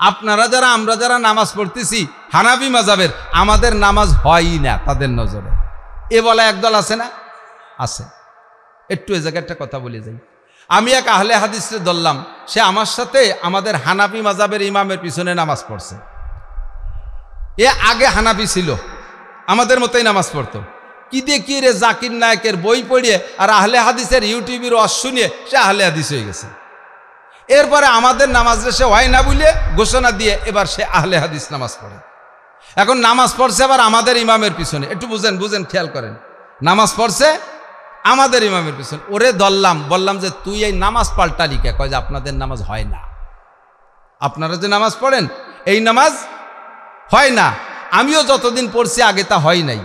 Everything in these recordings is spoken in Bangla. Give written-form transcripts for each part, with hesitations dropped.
আপনারা যারা আমরা যারা নামাজ পড়তেছি হানাফি মাযহাবের, আমাদের নামাজ হয়ই না তাদের নজরে, এ বলা একদল আছে না? আছে। একটু এ জায়গায় একটা কথা বলে যাই। আমি এক আহলে হাদিসে ধরলাম, সে আমার সাথে আমাদের হানাফি মাযহাবের ইমামের পিছনে নামাজ পড়ছে। এ আগে হানাফি ছিল, আমাদের মতোই নামাজ পড়তো। কি দেখি রে জাকির নায়কের বই পড়িয়ে আর আহলে হাদিসের ইউটিউবের ওয়াজ শুনিয়ে সে আহলে হাদিস হয়ে গেছে। এরপরে আমাদের নামাজ সে হয় না বলে ঘোষণা দিয়ে এবার সে আহলে হাদিস নামাজ পড়ে। এখন নামাজ পড়ছে আবার আমাদের ইমামের পিছনে। একটু বুঝেন বুঝেন, খেয়াল করেন। নামাজ পড়ছে আমাদের ইমামের পিছনে। ওরে ধরলাম, বললাম যে তুই এই নামাজ পাল্টালি কে? কয় যে আপনাদের নামাজ হয় না, আপনারা যে নামাজ পড়েন এই নামাজ হয় না। আমিও যতদিন পড়ছি আগে তা হয় নাই,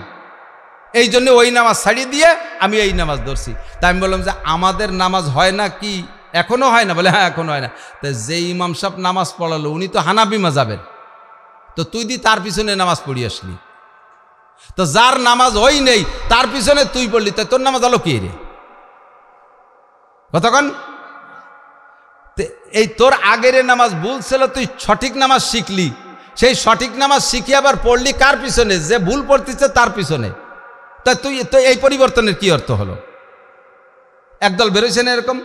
এই জন্য ওই নামাজ ছাড়িয়ে দিয়ে আমি এই নামাজ ধরছি। তাই আমি বললাম যে আমাদের নামাজ হয় না কি এখনো হয় না? বলে হ্যাঁ এখনো হয় না। তো যে ইমাম সাহেব নামাজ পড়ালো উনি তো হানাফি মাযহাবের, তো তুই তার পিছনে নামাজ পড়ি আসলি। তো যার নামাজ হই নেই তার পিছনে তুই পড়লি, তো তোর নামাজ হলো কি রে? কতক্ষণ এই তোর আগের নামাজ ভুল ছিল, তুই সঠিক নামাজ শিখলি, সেই সঠিক নামাজ শিখে আবার পড়লি কার পিছনে? যে ভুল পড়তেছে তার পিছনে। তা তুই তো এই পরিবর্তনের কি অর্থ হলো? একদল বেরোইছে না এরকম।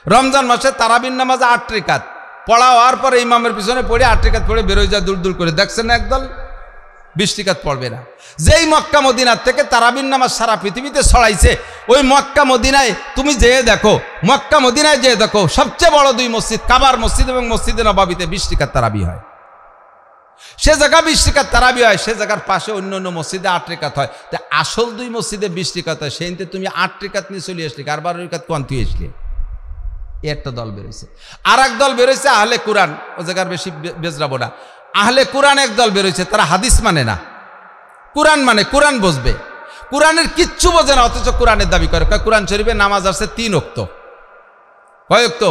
রমজান মাসে তারাবির নামাজ 8 রাকাত পড়া হওয়ার পরে ইমামের পিছনে পড়ে 8 রাকাত পড়ে বেরোয় যায় দূর দূর করে। দেখছেন না একদল 20 রাকাত পড়বে না। যেই মক্কা মদিনার থেকে তারাবির নামাজ সারা পৃথিবীতে ছড়াইছে, ওই মক্কা মদিনায় তুমি যেয়ে দেখো, মক্কা মদিনায় যেয়ে দেখো সবচেয়ে বড় 2 মসজিদ, কাবার মসজিদ এবং মসজিদে নববীতে 20 রাকাত তারাবি হয়। সে জায়গা 20 রাকাত তারাবি হয়, সে জায়গার পাশে অন্য অন্য মসজিদে 8 রাকাত হয়। তা আসল 2 মসজিদে 20 রাকাত হয়, সেইতে তুমি 8 রাকাত নিয়ে চলে আসলি, আর 12 রাকাত কোন তুই আসলি? একটা দল বেরোইছে। আর এক দল বেরোইছে আহলে কুরআন, ও জায়গার বেশি বেজরাবো না। আহলে কুরআন এক দল বেরোইছে, তারা হাদিস মানে না, কুরআন মানে কুরআন বসবে, কুরআনের কিচ্ছু বোঝে না, অথচ কুরআনের দাবি করে। কুরআন শরীফে নামাজ আছে 3 ওয়াক্ত। কয় ওয়াক্ত?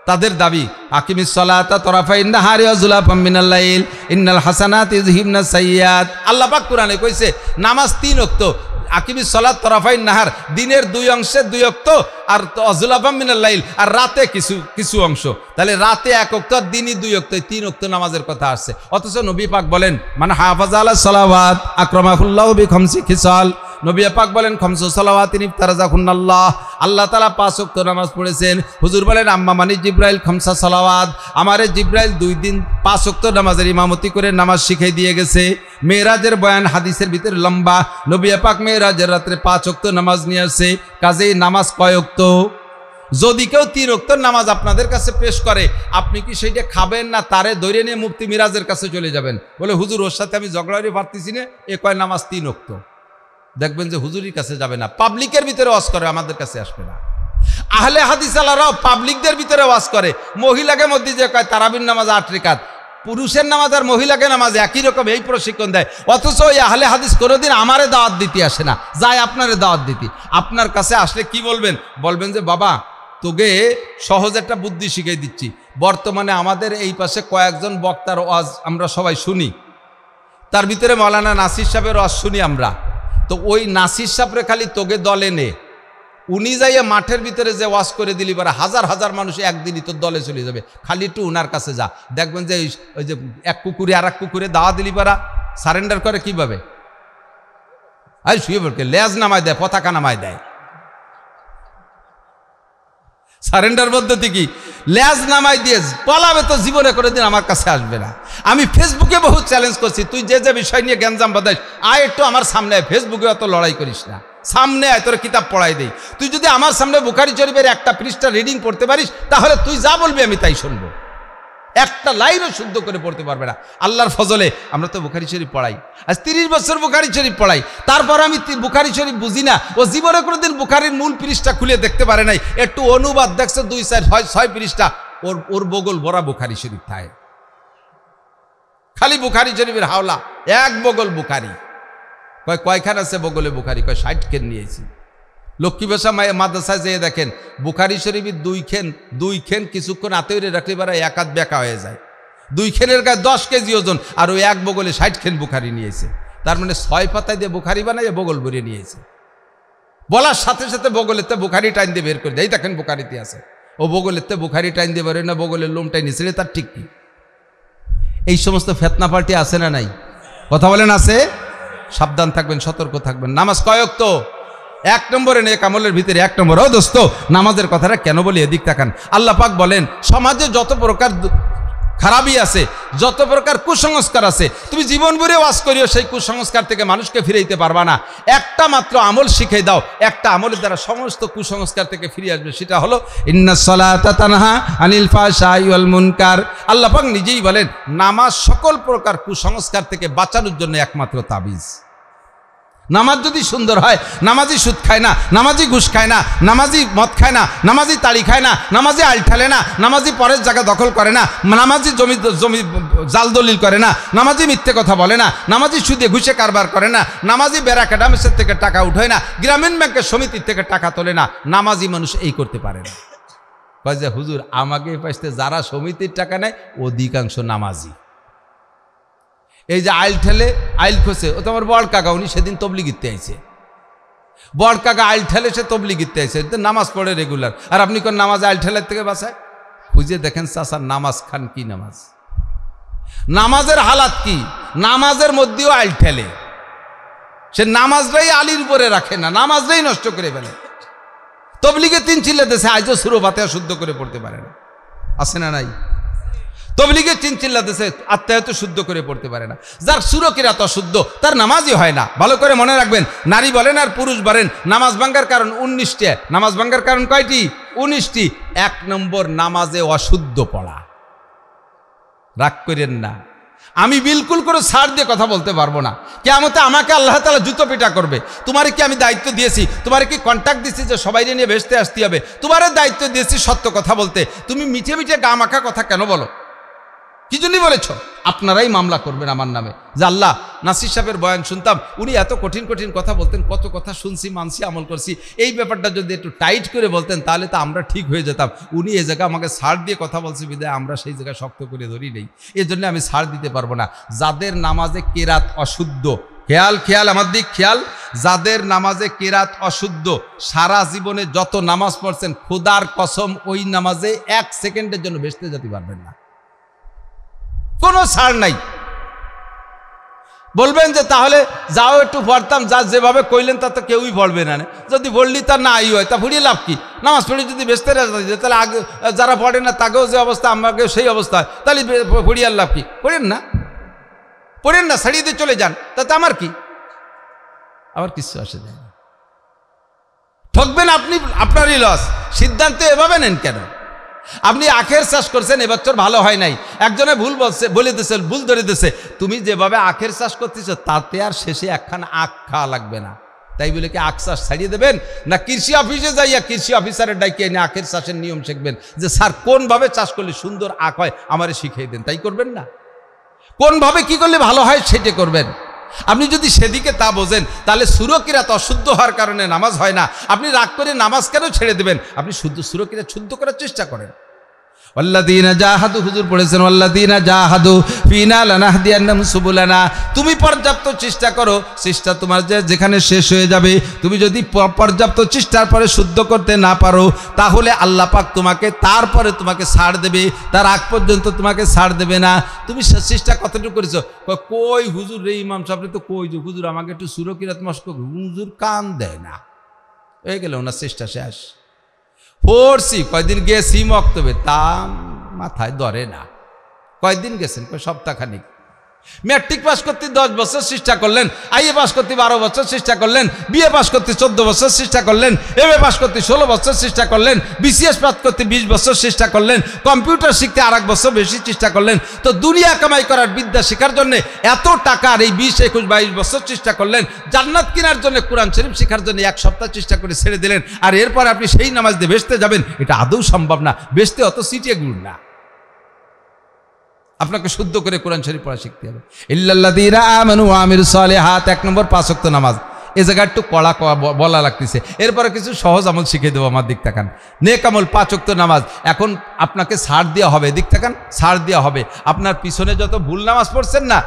তাদের দাবি আকিমিস সালাতা তরাফাইন নাহারি ওয়া যুলাফাম মিনাল লাইল ইন্নাল হাসানাতি ইযহিবনা সাইয়্যাত। আল্লাহ পাক কুরআনে কইছে নামাজ 3 ওয়াক্ত। আকিমিস সালাত তরাফাইন নাহার, দিনের 2 অংশে 2 ওয়াক্ত, আর যুলাফাম মিনাল লাইল, আর রাতে কিছু অংশ। তাহলে রাতে 1 ওয়াক্ত আর দিনই 2 ওয়াক্ত, 3 ওয়াক্ত নামাজের কথা আসছে। অথচ নবী পাক বলেন মান হাফাযা আলা সালাওয়াত আকরামাহুল্লাহু বিখামসি খিসাল। নবী পাক বলেন খামসু সালাওয়াতিন ইফতারাযাকুন্নাল্লাহ, আল্লাহ তাআলা 5 ওয়াক্ত নামাজ পড়েছেন। হুজুর বলেন আম্মা মানি জিব্রাইল খামসা সালাওয়াত, আমারে জিব্রাইল 2 দিন 5 ওয়াক্ত নামাজের ইমামতি করে নামাজ শিখিয়ে দিয়ে গেছে। মেরাজের বয়ান হাদিসের ভিতরে লম্বা। নবী পাক মেরাজের রাতে 5 ওয়াক্ত নামাজ নিয়ে আসে। কাজেই নামাজ কয় ওয়াক্ত? যদি কেউ 3 ওয়াক্ত নামাজ আপনাদের কাছে পেশ করে, আপনি কি সেইটা খাবেন না তারে ধরে নিয়ে মুফতি মিরাজের কাছে চলে যাবেন? বলে হুজুর ওর সাথে আমি ঝগড়াড়ি পারতেছি না, এ কয় নামাজ 3 ওয়াক্ত। দেখবেন যে হুজুরির কাছে যাবে না, পাবলিকের ভিতরে ওয়াজ করে, আমাদের কাছে আসবে না। আহলে হাদিস আলারাও পাবলিকদের ভিতরে ওয়াজ করে। মহিলাকে মধ্যে যে কয় তারাবির নামাজ 8 রাকাত, পুরুষের নামাজ আর মহিলাকে নামাজ একই রকম, এই প্রশিক্ষণ দেয়। অথচ ওই আহলে হাদিস কোনোদিন আমারে দাওয়াত দিতে আসে না, যায় আপনারে দাওয়াত দিতে। আপনার কাছে আসলে কি বলবেন? বলবেন যে বাবা তোকে সহজ একটা বুদ্ধি শিখিয়ে দিচ্ছি। বর্তমানে আমাদের এই পাশে কয়েকজন বক্তার ওয়াজ আমরা সবাই শুনি, তার ভিতরে মৌলানা নাসির সাহেবের ওয়াজ শুনি আমরা। তো ওই নাসির সাহেবরে খালি তোকে দলে নে, উনি যাইয়া মাঠের ভিতরে যে ওয়াজ করে দিলি পারা হাজার হাজার মানুষ একদিনই তোর দলে চলে যাবে। খালি একটু উনার কাছে যা, দেখবেন যে ওই যে এক কুকুরে আর এক কুকুরে দাওয়া দিলি পারা সারেন্ডার করে কিভাবে? আরে শুয়ে পড়কে লেজ নামায় দেয়, পতাকা নামায় দেয়। সারেন্ডার পদ্ধতি কি? লেজ নামাই দিয়ে পালাবে, তো জীবনে করে দিন আমার কাছে আসবে না। আমি ফেসবুকে বহু চ্যালেঞ্জ করছি, তুই যে যে বিষয় নিয়ে গ্যাঞ্জাম বাদাইস আয় একটু আমার সামনে আয়, ফেসবুকে অত লড়াই করিস না, সামনে আয়, তোর কিতাব পড়াই দেই। তুই যদি আমার সামনে বুখারী শরীফের একটা পৃষ্ঠা রিডিং পড়তে পারিস, তাহলে তুই যা বলবি আমি তাই শুনবো। একটা লাইনও শুদ্ধ করে পড়তে পারবে না। আল্লাহর ফজলে আমরা তো বুখারী শরীফ পড়াই, আজ 30 বছর বুখারী শরীফ পড়াই, তারপর আমি বুখারী শরীফ বুঝি না। ও জীবনে কোনোদিন বুখারীর মূল পৃষ্ঠা খুলে দেখতে পারে নাই, একটু অনুবাদ দেখছে 2, 4, 6 পৃষ্ঠা, ওর বগল ভরা বুখারী শরীফ থাকে, খালি বুখারী শরীফের হাওলা, এক বগল বুখারী। কয়খান আছে বগলে বুখারী? 60 খান নিয়েছি। লক্ষ্মী ভাষা মাদ্রাসায় যেয়ে দেখেন বুখারী শরীফের 2 খান কিছুক্ষণ আতইরে রাখলে পারা 1 হাত বেঁকা হয়ে যায়। 2 খানের গায়ে 10 কেজি ওজন, আর ওই এক বগলে 60 খান বুখারী নিয়েছে। তার মানে 6 পাতায় দিয়ে বুখারী বানায় বগল ভরে নিয়েছে। বলার সাথে সাথে বগলেতে বুখারী টাইন দিয়ে বের করে দেয়, দেখেন বুখারীতে আছে। ও বগলেতে বুখারী টাইন দিয়ে বেরোয় না, বগলের লোম টাইন নিয়েছিল, তার ঠিক কি? এই সমস্ত ফেতনা পার্টি আছে না নাই? কথা বলেন আছে? সাবধান থাকবেন, সতর্ক থাকবেন। নামাজ কয় ওয়াক্ত? 1 নম্বরে নেক আমলের ভিতরে 1 নম্বর। ও দোস্ত, নামাজের কথাটা কেন বলি, এদিক তাকান। আল্লাহ পাক বলেন সমাজে যত প্রকার খারাপই আছে, যত প্রকার কুসংস্কার আছে, তুমি জীবন ভরে ওয়াজ করিও সেই কুসংস্কার থেকে মানুষকে ফিরাইতে পারবা না। একটা মাত্র আমল শিখিয়ে দাও, একটা আমলের দ্বারা সমস্ত কুসংস্কার থেকে ফিরে আসবে। সেটা হলো ইন্নাস সালাতা তানহা আনিল ফাহশাই ওয়াল মুনকার। আল্লাহ পাক নিজেই বলেন নামাজ সকল প্রকার কুসংস্কার থেকে বাঁচানোর জন্য একমাত্র তাবিজ। নামাজ যদি সুন্দর হয়, নামাজি সুদ খায় না, নামাজি ঘুষ খায় না, নামাজি মদ খায় না, নামাজি তাড়ি খায় না, নামাজি আল ঠেলে না, নামাজি পরের জায়গা দখল করে না, নামাজি জমি জাল দলিল করে না, নামাজি মিথ্যে কথা বলে না, নামাজি সুদে ঘুষে কারবার করে না, নামাজি বেড়া ক্যাডামেসের থেকে টাকা উঠায় না, গ্রামীণ ব্যাংকের সমিতির থেকে টাকা তোলে না। নামাজি মানুষ এই করতে পারে না। কয় যে হুজুর আমাকে পাইতে যারা সমিতির টাকা নেয় অধিকাংশ নামাজি। এই যে আইল ঠেলে আইল খোঁজে, ও তো আমার বড় কাকা, উনি সেদিন তবলিগিতে আইছে। বড় কাকা আইল ঠেলে সে তবলিগিতে আইছে, নামাজ পড়ে রেগুলার। আর আপনি কোন নামাজ আইল ঠেলের থেকে বাঁচায়? খুঁজে দেখেন চাচা নামাজ খান কি নামাজ, নামাজের হালাত কি। নামাজের মধ্যেও আইল ঠেলে, সে নামাজটাই আলির উপরে রাখে না, নামাজটাই নষ্ট করে ফেলে। তবলিগে 3 চিল্লা দেশে আজও সুরো ফাতিহা শুদ্ধ করে পড়তে পারে না, আছে না নাই? তবলিগে 3 চিল্লা দেশে আত্মায়াত শুদ্ধ করে পড়তে পারে না। যার সুরো কিরাত অশুদ্ধ তার নামাজই হয় না। ভালো করে মনে রাখবেন, নারী বলেন আর পুরুষ বলেন, নামাজ ভাঙ্গার কারণ 19টা। নামাজ ভাঙ্গার কারণ কয়টি? 19টি। 1 নম্বর নামাজে অশুদ্ধ পড়া। রাগ করেন না, আমি বিলকুল করে ছাড় দিয়ে কথা বলতে পারবো না। কিয়ামতে আমাকে আল্লাহ তাআলা জুতো পিটা করবে। তোমারে কি আমি দায়িত্ব দিয়েছি, তোমারে কি কন্ট্যাক্ট দিয়েছি যে সবাই নিয়ে ভেসতে আসতে হবে? তোমারে দায়িত্ব দিয়েছি সত্য কথা বলতে, তুমি মিঠে মিঠে গা মাখা কথা কেন বলো? কি জন্যই বলেছ? আপনারাই মামলা করবেন আমার নামে যে আল্লাহ, নাসির সাহেবের বয়ান শুনতাম, উনি এত কঠিন কঠিন কথা বলতেন, কত কথা শুনছি, মানছি, আমল করছি, এই ব্যাপারটা যদি একটু টাইট করে বলতেন তাহলে তো আমরা ঠিক হয়ে যেতাম। উনি এই জায়গায় আমাকে ছাড় দিয়ে কথা বলছে বিদায় আমরা সেই জায়গায় শক্ত করে ধরি নেই, এই জন্য আমি ছাড় দিতে পারবো না। যাদের নামাজে কেরাত অশুদ্ধ, খেয়াল আমার দিক খেয়াল, যাদের নামাজে কেরাত অশুদ্ধ, সারা জীবনে যত নামাজ পড়ছেন খোদার কসম ওই নামাজে 1 সেকেন্ডের জন্য ভেসতে যেতে পারবেন না, কোনো ছাড় নাই। বলবেন যে তাহলে যাও একটু পড়তাম, যা যেভাবে কইলেন তা তো কেউই পড়বে না। যদি পড়লি তা না ই হয় তা ফুরিয়ে লাভ কি? নামাজ পড়ি যদি বেসতে তাহলে আগে যারা পড়ে না তাকেও যে অবস্থা আমাকেও সেই অবস্থা, তাহলে পড়িয়ার লাভ কি? পড়েন না, ছাড়িয়ে দিয়ে চলে যান, তাতে আমার কি? আমার কিছু আসে যায় না। ঠকবেন আপনি, আপনারই লস। সিদ্ধান্ত এভাবে নেন কেন? আপনি আখের চাষ করছেন, এবছর ভালো হয় নাই, একজনে ভুল বলে দিয়েছে, ভুল ধরে দিয়েছে, তুমি যেভাবে আখের চাষ করতেছ তাতে আর শেষে একখান আখ খাওয়া লাগবে না, তাই বলে কি আখ চাষ ছাড়িয়ে দেবেন? না কৃষি অফিসে যাইয়া কৃষি অফিসারের ডাইকে এনে আখের চাষের নিয়ম শিখবেন যে স্যার কোনভাবে চাষ করলে সুন্দর আখ হয় আমারে শিখিয়ে দেন, তাই করবেন না। কোনভাবে কি করলে ভালো হয় সেটা করবেন। আপনি যদি সেদিকে তা বোঝেন তাহলে সুরকিরাত অশুদ্ধ হওয়ার কারণে নামাজ হয় না, আপনি রাগ করে নামাজ কেন ছেড়ে দেবেন? আপনি শুদ্ধ সুরকিরাত শুদ্ধ করার চেষ্টা করেন। ওয়াল্লাযীনা জাহাদু, হুজুর পড়েছেন ওয়াল্লাযীনা জাহাদু ফিনা লানাহদিয়ান্নাহুম সুবুলানা। তুমি পর্যাপ্ত চেষ্টা করো, চেষ্টা তোমার যেখানে শেষ হয়ে যাবে, তুমি যদি পর্যাপ্ত চেষ্টার পরে শুদ্ধ করতে না পারো তাহলে আল্লাহ পাক তোমাকে তারপরে তোমাকে ছাড় দেবে, তার আগ পর্যন্ত তোমাকে ছাড় দেবে না। তুমি চেষ্টা কতটুকু করেছো? কই হুজুর রে ইমাম সাহেব তো কই যে হুজুর আমাকে একটু সুরকিরাত মস্ক, হুজুর কান দেয় না, হয়ে গেল ওনার চেষ্টা শেষ। পড়ছি কয়দিন গেছি মক্তবে, তা মাথায় ধরে না। কয়দিন গেছেন? সপ্তাহখানিক। ম্যাট্রিক পাস করতে 10 বছর চেষ্টা করলেন, আইএ পাস করতে 12 বছর চেষ্টা করলেন, বিএ পাস করতে 14 বছর চেষ্টা করলেন, এমএ পাস করতে 16 বছর চেষ্টা করলেন, বিসিএস পাস করতে 20 বছর চেষ্টা করলেন, কম্পিউটার শিখতে 1 বছর বেশি চেষ্টা করলেন, তো দুনিয়া কামাই করার বিদ্যা শেখার জন্য এত টাকার এই 20, 21, 22 বছর চেষ্টা করলেন, জান্নাত কেনার জন্য কোরআন শরীফ শেখার জন্য 1 সপ্তাহ চেষ্টা করে ছেড়ে দিলেন, আর এরপর আপনি সেই নামাজ দিয়ে বেসতে যাবেন? এটা আদৌ সম্ভব না। বেসতে অত সিটিয়ে গুণ না, আপনাকে শুদ্ধ করে কোরআন শরীফ পড়া শিখতে হবে। ইল্লাল্লাযীনা আমানু ওয়া আমিলুস সালিহাত, 1 নম্বর 5 ওয়াক্ত নামাজ। এই জায়গা একটু কড়া বলা লাগতেছে, এরপরে কিছু সহজ আমল শিখিয়ে দেবো। আমার দিক তাকান, নেক আমল 5 ওয়াক্ত নামাজ। এখন আপনাকে ছাড় দেওয়া হবে, দিক তাকান, ছাড় দেওয়া হবে। আপনার পিছনে যত ভুল নামাজ পড়ছেন না,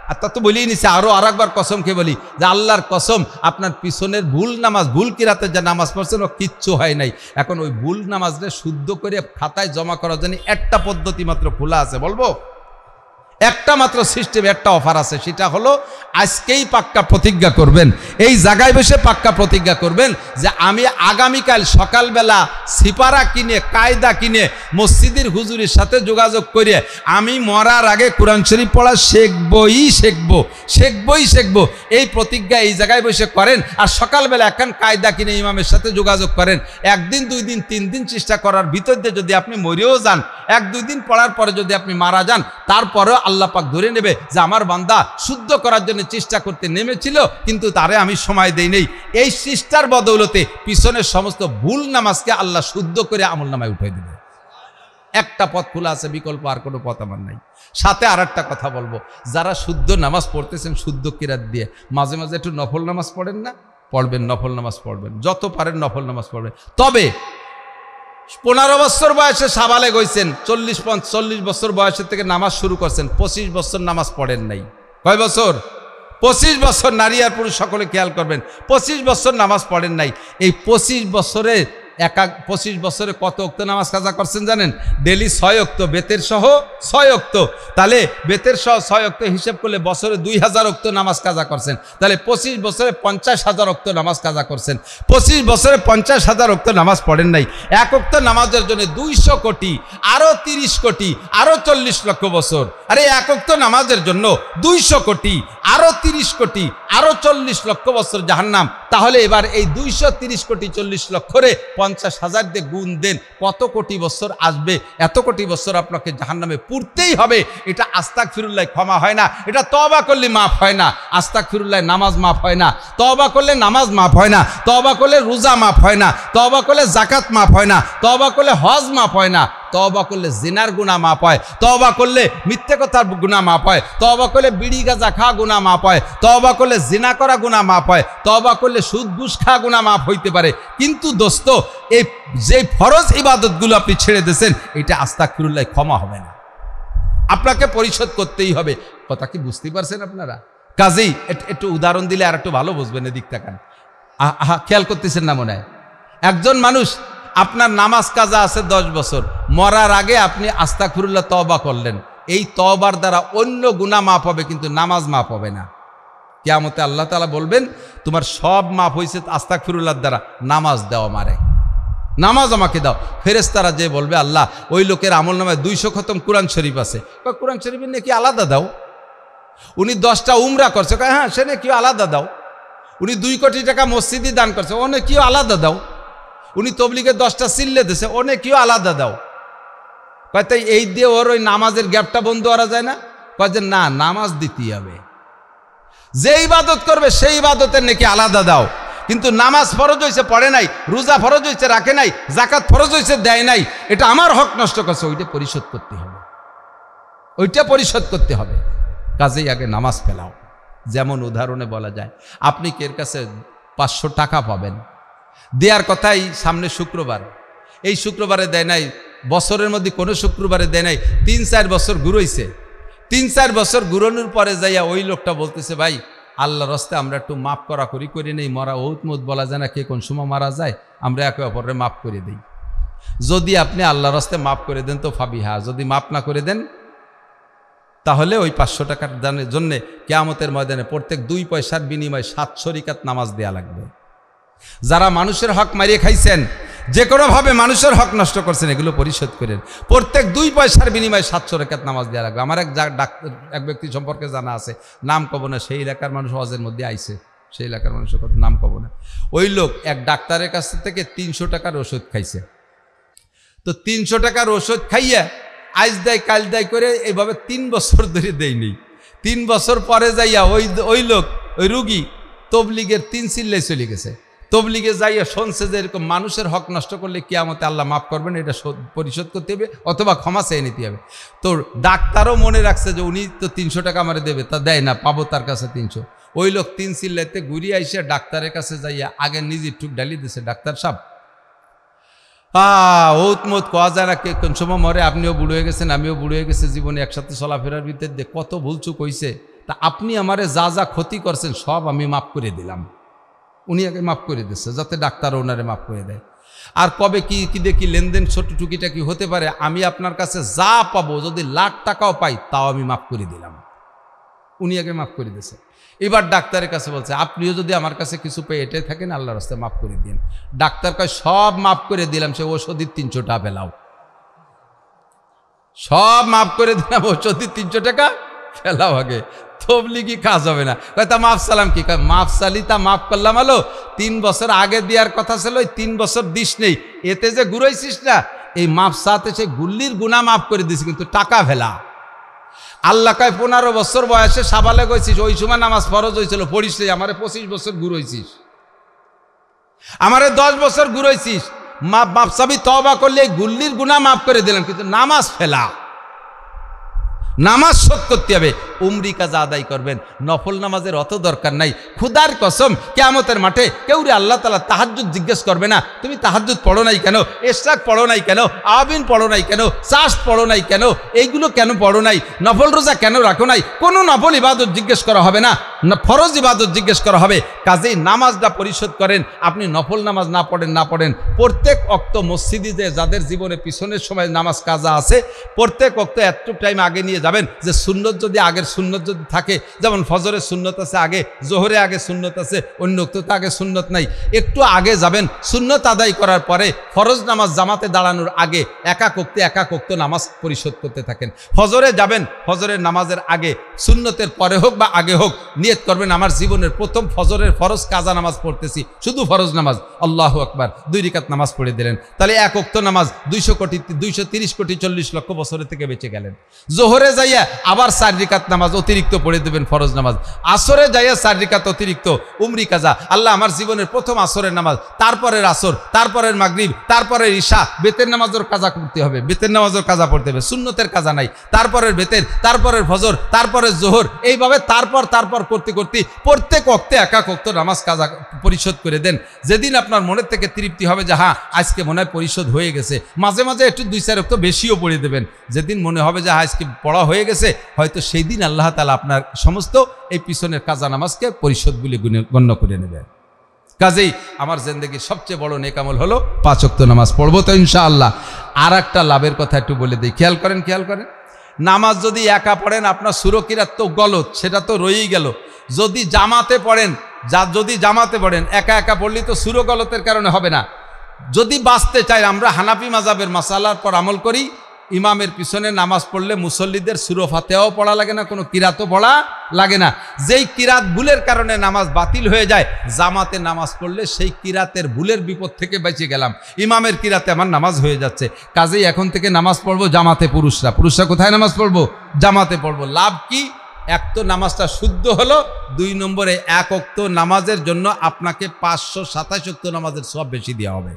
আর তা তো বলেই নিছে, আরও আরেকবার কসম খেয়ে বলি যে আল্লাহর কসম আপনার পিছনের ভুল নামাজ, ভুল কিরাতের যা নামাজ পড়ছেন ও কিচ্ছু হয় নাই। এখন ওই ভুল নামাজটা শুদ্ধ করে খাতায় জমা করার জন্য একটা পদ্ধতি মাত্র খোলা আছে, বলবো? একটা মাত্র সিস্টেম, একটা অফার আছে, সেটা হলো আজকেই পাক্কা প্রতিজ্ঞা করবেন, এই জায়গায় বসে পাক্কা প্রতিজ্ঞা করবেন যে আমি আগামীকাল সকালবেলা সিপারা কিনে কায়দা কিনে মসজিদের হুজুরের সাথে যোগাযোগ করে আমি মরার আগে কোরআন শরীফ পড়া শিখবই। এই প্রতিজ্ঞা এই জায়গায় বসে করেন, আর সকালবেলা একখান কায়দা কিনে ইমামের সাথে যোগাযোগ করেন। 1 দিন 2 দিন 3 দিন চেষ্টা করার ভিতর দিয়ে যদি আপনি মরেও যান, 1-2 দিন পড়ার পরে যদি আপনি মারা যান, তারপরেও আল্লাহ পাক ধরে নেবে যে আমার বান্দা শুদ্ধ করার জন্য চেষ্টা করতে নেমেছিল, কিন্তু তারে আমি সময় দেই নেই। এই চেষ্টার বদৌলতে পিছনের সমস্ত ভুল নামাজকে আল্লাহ শুদ্ধ করে আমল নামায় উঠাই দেবে। একটা পথ খোলা আছে, বিকল্প আর কোনো পথ আমার নাই। সাথে আর একটা কথা বলবো, যারা শুদ্ধ নামাজ পড়তেছেন শুদ্ধ কিরাত দিয়ে, মাঝে মাঝে একটু নফল নামাজ পড়েন না? পড়বেন, নফল নামাজ পড়বেন, যত পারেন নফল নামাজ পড়বেন। তবে 15 বছর বয়সে সাবালেগ হয়েছেন, 40 বছর বয়সের থেকে নামাজ শুরু করছেন, 25 বছর নামাজ পড়েন নাই। কয় বছর? 25 বছর। নারী আর পুরুষ সকলে খেয়াল করবেন, 25 বছর নামাজ পড়েন নাই। এই 25 বছরে 25 বছরে কত ওয়াক্ত নামাজ কাজা করছেন জানেন? ডেলি 6 ওয়াক্ত, বেতের সহ 6 ওয়াক্ত। তাহলে বেতের সহ 6 ওয়াক্ত হিসেব করলে বছরে 2000 ওয়াক্ত নামাজ কাজা করছেন। তাহলে 25 বছরে 50,000 ওয়াক্ত নামাজ কাজা করছেন। 25 বছরে 50,000 ওয়াক্ত নামাজ পড়েন নাই। 1 ওয়াক্ত নামাজের জন্য 200 কোটি, আরো 30 কোটি, আরো 40 লক্ষ বছর। আরে 1 ওয়াক্ত নামাজের জন্য 200 কোটি, আরো 30 কোটি, আরো 40 লক্ষ বছর জাহান্নাম। তাহলে এবার এই 230 কোটি 40 লক্ষরে 50,000 দিয়ে গুণ দেন, কত কোটি বছর আসবে? এত কোটি বছর আপনাকে জাহান্নামে পুড়তেই হবে। এটা আস্তাগফিরুল্লাহ ক্ষমা হয় না, এটা তওবা করলে মাফ হয় না। আস্তাগফিরুল্লাহ নামাজ মাফ হয় না, তওবা করলে নামাজ মাফ হয় না, তওবা করলে রোজা মাফ হয় না, তওবা করলে যাকাত মাফ হয় না, তওবা করলে হজ মাফ হয় না, তওবা করলে জিনার গুনাহ মাফ হয়, তওবা করলে মিথ্যে কথার গুনাহ মাফ হয়, তওবা করলে বিড়ি গাঁজা খাওয়া গুনাহ মাফ হয়, তওবা করলে জিনা করা গুনাহ মাফ হয়, তওবা করলে সুদ ঘুষ খাওয়া গুনাহ মাফ হইতে পারে। কিন্তু দোস্ত, এই যে ফরজ ইবাদতগুলো আপনি ছেড়ে দিয়েছেন, এটা আস্তাগফিরুল্লাহ ক্ষমা হবে না, আপনাকে পরিশোধ করতেই হবে। কথা কি বুঝতে পারছেন আপনারা? কাজেই একটু উদাহরণ দিলে আর একটু ভালো বুঝবেন। এদিক তাকান, খেয়াল করতেছেন না মনে হয়? একজন মানুষ, আপনার নামাজ কাজা আছে 10 বছর, মরার আগে আপনি আস্তাগফিরুল্লাহ তওবা করলেন, এই তওবার দ্বারা অন্য গুনাহ মাফ হবে, কিন্তু নামাজ মাফ হবে না। কিয়ামতে আল্লাহ তাআলা বলবেন তোমার সব মাফ হয়েছে আস্তাগফিরুল্লাহর দ্বারা, নামাজ দাও আমারে, নামাজ আমাকে দাও। ফেরেশতারা যে বলবে আল্লাহ ওই লোকের আমলনামায় 200 খতম কোরআন শরীফ আছে, কোরআন শরীফের নাকি আলাদা দাও। উনি 10টা উমরা করছে, হ্যাঁ সে নাকি আলাদা দাও। উনি 2 কোটি টাকা মসজিদে দান করছে, ও নাকিও আলাদা দাও। উনি তবলিগে 10টা সিল্লে দিছে, ও নাকিও আলাদা দাও। তাই এই দিয়ে ওর ওই নামাজের গ্যাপটা বন্ধ করা যায় না? কয় যে না, নামাজ দিতেই হবে, যে ইবাদত করবে সেই ইবাদতের নাকি আলাদা দাও। কিন্তু নামাজ ফরজ হয়েছে পড়ে নাই, রোজা ফরজ হয়েছে রাখে নাই, যাকাত ফরজ হয়েছে দেয় নাই, এটা আমার হক নষ্ট করছে, ওইটা পরিশোধ করতে হবে, ওইটা পরিশোধ করতে হবে। কাজেই আগে নামাজ ফেলাও। যেমন উদাহরণে বলা যায়, আপনি এর কাছে 500 টাকা পাবেন, দেওয়ার কথাই সামনে শুক্রবার, এই শুক্রবারে দেয় নাই, বছরের মধ্যে কোনো শুক্রবারে দেয় নাই, 3-4 বছর ঘুরইছে। 3-4 বছর ঘুরানোর পরে যাইয়া ওই লোকটা বলতেছে, ভাই আল্লাহর রাস্তে আমরা একটু মাফ করি নেই, মরা ওত মত বলা যায় না, কে কোন সময় মারা যায়, আমরা একে অপরে মাফ করে দিই। যদি আপনি আল্লাহর রাস্তে মাফ করে দেন তো ফাবিহা, যদি মাফ না করে দেন তাহলে ওই 500 টাকার দানের জন্য কিয়ামতের ময়দানে প্রত্যেক 2 পয়সার বিনিময়ে 700 রাকাত নামাজ দেয়া লাগবে। যারা মানুষের হক মারিয়ে খাইছেন, যে কোনোভাবে মানুষের হক নষ্ট করছেন, এগুলো পরিশোধ করেন। প্রত্যেক 2 পয়সার বিনিময়ে 700 রাকাত নামাজ দেওয়া লাগবে। আমার এক ব্যক্তি সম্পর্কে জানা আছে, নাম কব না, সেই এলাকার মানুষ হজের মধ্যে আইছে, সেই এলাকার মানুষের কথা নাম কব না। ওই লোক এক ডাক্তারের কাছ থেকে 300 টাকার ওষুধ খাইছে। তো 300 টাকার ওষুধ খাইয়া আজ দেয় কাল দেয় করে এইভাবে 3 বছর ধরে দেয়নি। 3 বছর পরে যাইয়া ওই লোক, ওই রুগী তবলিগের 3 চিল্লাই চলে গেছে। তবলিগে যাইয়া শুনছে যে এরকম মানুষের হক নষ্ট করলে কিয়ামতে আল্লাহ মাফ করবেন, এটা পরিশোধ করতে হবে অথবা ক্ষমা চেয়ে নিতে হবে। তো ডাক্তারও মনে রাখছে যে উনি তো 300 টাকা আমারে দেবে, তা দেয় না, পাবো তার কাছে 300। ওই লোক 3 চিল্লাইতে ঘুরিয়ে আইসে ডাক্তারের কাছে যাইয়া আগে নিজের টুক ডালি দিছে, ডাক্তার সাহেব ওত মত কোয়া যায় না, কে কোন সময় মরে, আপনিও বুড়ো হয়ে গেছেন, আমিও বুড়ো হয়ে গেছে, জীবনে একসাথে চলাফেরার ভিতর দিয়ে কত ভুলচুক হয়েছে, তা আপনি আমারে যা যা ক্ষতি করছেন সব আমি মাফ করে দিলাম। উনি আগে মাফ করে দিচ্ছে যাতে ডাক্তার ওনারে মাফ করে দেয়। আর কবে কি কি দেখি লেনদেন ছোট টুকিটা কি হতে পারে, আমি আপনার কাছে যা পাবো যদি লাখ টাকাও পাই তাও আমি মাফ করে দিলাম। উনি আগে মাফ করে দিয়েছে। এবার ডাক্তারের কাছে বলছে আপনিও যদি আমার কাছে কিছু পেয়ে এটাই থাকেন আল্লাহর রাস্তায় মাফ করে দিন। ডাক্তার কয় সব মাফ করে দিলাম, সে ওষুধের 300 টাকা ফেলাও। সব মাফ করে দিলাম, ওষুধের 300 টাকা ফেলাও আগে, তবলিগি কাজ হবে না। কয় তা মাফ সালাম কি? কয় মাফ সালি তা মাফ করলাম আলো, 3 বছর আগে দেওয়ার কথা ছিল, ওই 3 বছর দিস নেই, এতে যে ঘুরাইছিস না এই মাফ সাথে সে গুল্লির গুনাহ মাফ করে দিস, কিন্তু টাকা ফেলা। আল্লাহ কয় 15 বছর বয়সে সাবালেগ হয়েছিস, ওই সময় নামাজ ফরজ হয়েছিল, পড়িস রে, আমারে 25 বছর ঘুরাইছিস, আমারে 10 বছর ঘুরাইছিস, মাফ চাবি তওবা করলে এই গুল্লির গুনাহ মাফ করে দিলাম, কিন্তু নামাজ ফেলা, নামাজ শোধ করতে হবে। উমরি কাজা আদায় করবেন, নফল নামাজের অত দরকার নাই। খুদার কসম কিয়ামতের মাঠে কেউ রে আল্লাহ তাআলা তাহাজ্জুদ জিজ্ঞেস করবে না, তুমি তাহাজ্জুদ পড়ো নাই কেন, ইশরাক পড়ো নাই কেন, আবিন পড়ো নাই কেন, চাষ পড়ো নাই কেন, এইগুলো কেন পড়ো নাই, নফল রোজা কেন রাখো নাই, কোনো নফল ইবাদত জিজ্ঞেস করা হবে না, ফরজ ইবাদত জিজ্ঞেস করা হবে। কাজেই নামাজটা পরিশোধ করেন। আপনি নফল নামাজ না পড়েন, প্রত্যেক ওয়াক্ত মসজিদে যে যাদের জীবনে পিছনের সময় নামাজ কাজা আছে, প্রত্যেক ওয়াক্ত একটু টাইম আগে নিয়ে যাবেন, যে সুন্নত যদি আগের সুন্নত যদি থাকে, যেমন ফজরের সুন্নত আছে আগে, জোহরে আগে সুন্নত আছে, অন্য ওয়াক্ততে আগে সুন্নত নাই, একটু আগে যাবেন। সুন্নত আদায় করার পরে ফরজ নামাজ জামাতে দাঁড়ানোর আগে একা ওয়াক্ত নামাজ পরিশোধ করতে থাকেন। ফজরে যাবেন, ফজরের নামাজের আগে, সুন্নতের পরে হোক বা আগে হোক, নিয়ত করবেন আমার জীবনের প্রথম ফজরের ফরজ কাজা নামাজ পড়তেছি, শুধু ফরজ নামাজ, আল্লাহু আকবার, 2 রাকাত নামাজ পড়ে দিলেন, তাহলে এক ওয়াক্ত নামাজ 230 কোটি 40 লক্ষ বছরের থেকে বেঁচে গেলেন। জোহরে যাইয়া আবার 4 রাকাত নামাজ অতিরিক্ত পড়ে দেবেন ফরজ নামাজ, আসরে যাইয়া 4 রাকাত অতিরিক্ত উমরি কাজা, আল্লাহ আমার জীবনের প্রথম আসরের নামাজ, তারপরের আসর, তারপরের মাগরিব, তারপরের ঈশা, বেতের নামাজের কাজা করতে হবে, বেতের নামাজের কাজা পড়তে হবে, সুন্নতের কাজা নাই, তারপরের বেতের, তারপরের ফজর, তারপরের জোহর, এইভাবে তারপর করতে করতে প্রত্যেক ওয়াক্তে এক ওয়াক্ত নামাজ কাজা পরিশোধ করে দেন। যেদিন আপনার মনের থেকে তৃপ্তি হবে যে হ্যাঁ আজকে মনে হয় পরিশোধ হয়ে গেছে, মাঝে মাঝে একটু 2-4 ওয়াক্ত বেশিও পড়ে দেবেন। যেদিন মনে হবে যে আজকে পড়া হয়ে গেছে, হয়তো সেই দিন আল্লাহ তাআলা আপনার সমস্ত এই পিছনের কাজা নামাজকে পরিশোধ বলে গণ্য করে নেবেন। কাজেই আমার জিন্দেগির সবচেয়ে বড় নেক আমল হলো 5 ওয়াক্ত নামাজ পড়বো তো ইনশাআল্লাহ। আর একটা লাভের কথা একটু বলে দিই, খেয়াল করেন। নামাজ যদি একা পড়েন আপনার সুরকিরাত তো গলত, সেটা তো রয়েই গেল। যদি জামাতে পড়েন, একা পড়লে তো সুর গলতের কারণে হবে না। যদি বাঁচতে চাই, আমরা হানাফি মাযহাবের মাসালার পর আমল করি, ইমামের পিছনে নামাজ পড়লে মুসল্লিদের সূরা ফাতিহাও পড়া লাগে না, কোনো কিরাতও পড়া লাগে না। যেই কিরাত ভুলের কারণে নামাজ বাতিল হয়ে যায়, জামাতে নামাজ পড়লে সেই কিরাতের ভুলের বিপদ থেকে বেঁচে গেলাম, ইমামের কিরাতে আমার নামাজ হয়ে যাচ্ছে। কাজেই এখন থেকে নামাজ পড়বো জামাতে। পুরুষরা কোথায় নামাজ পড়বো? জামাতে পড়বো। লাভ কি? এক তো নামাজটা শুদ্ধ হলো, 2 নম্বরে 1 ওয়াক্ত নামাজের জন্য আপনাকে 527 ওয়াক্ত নামাজের সওয়াব বেশি দেওয়া হবে।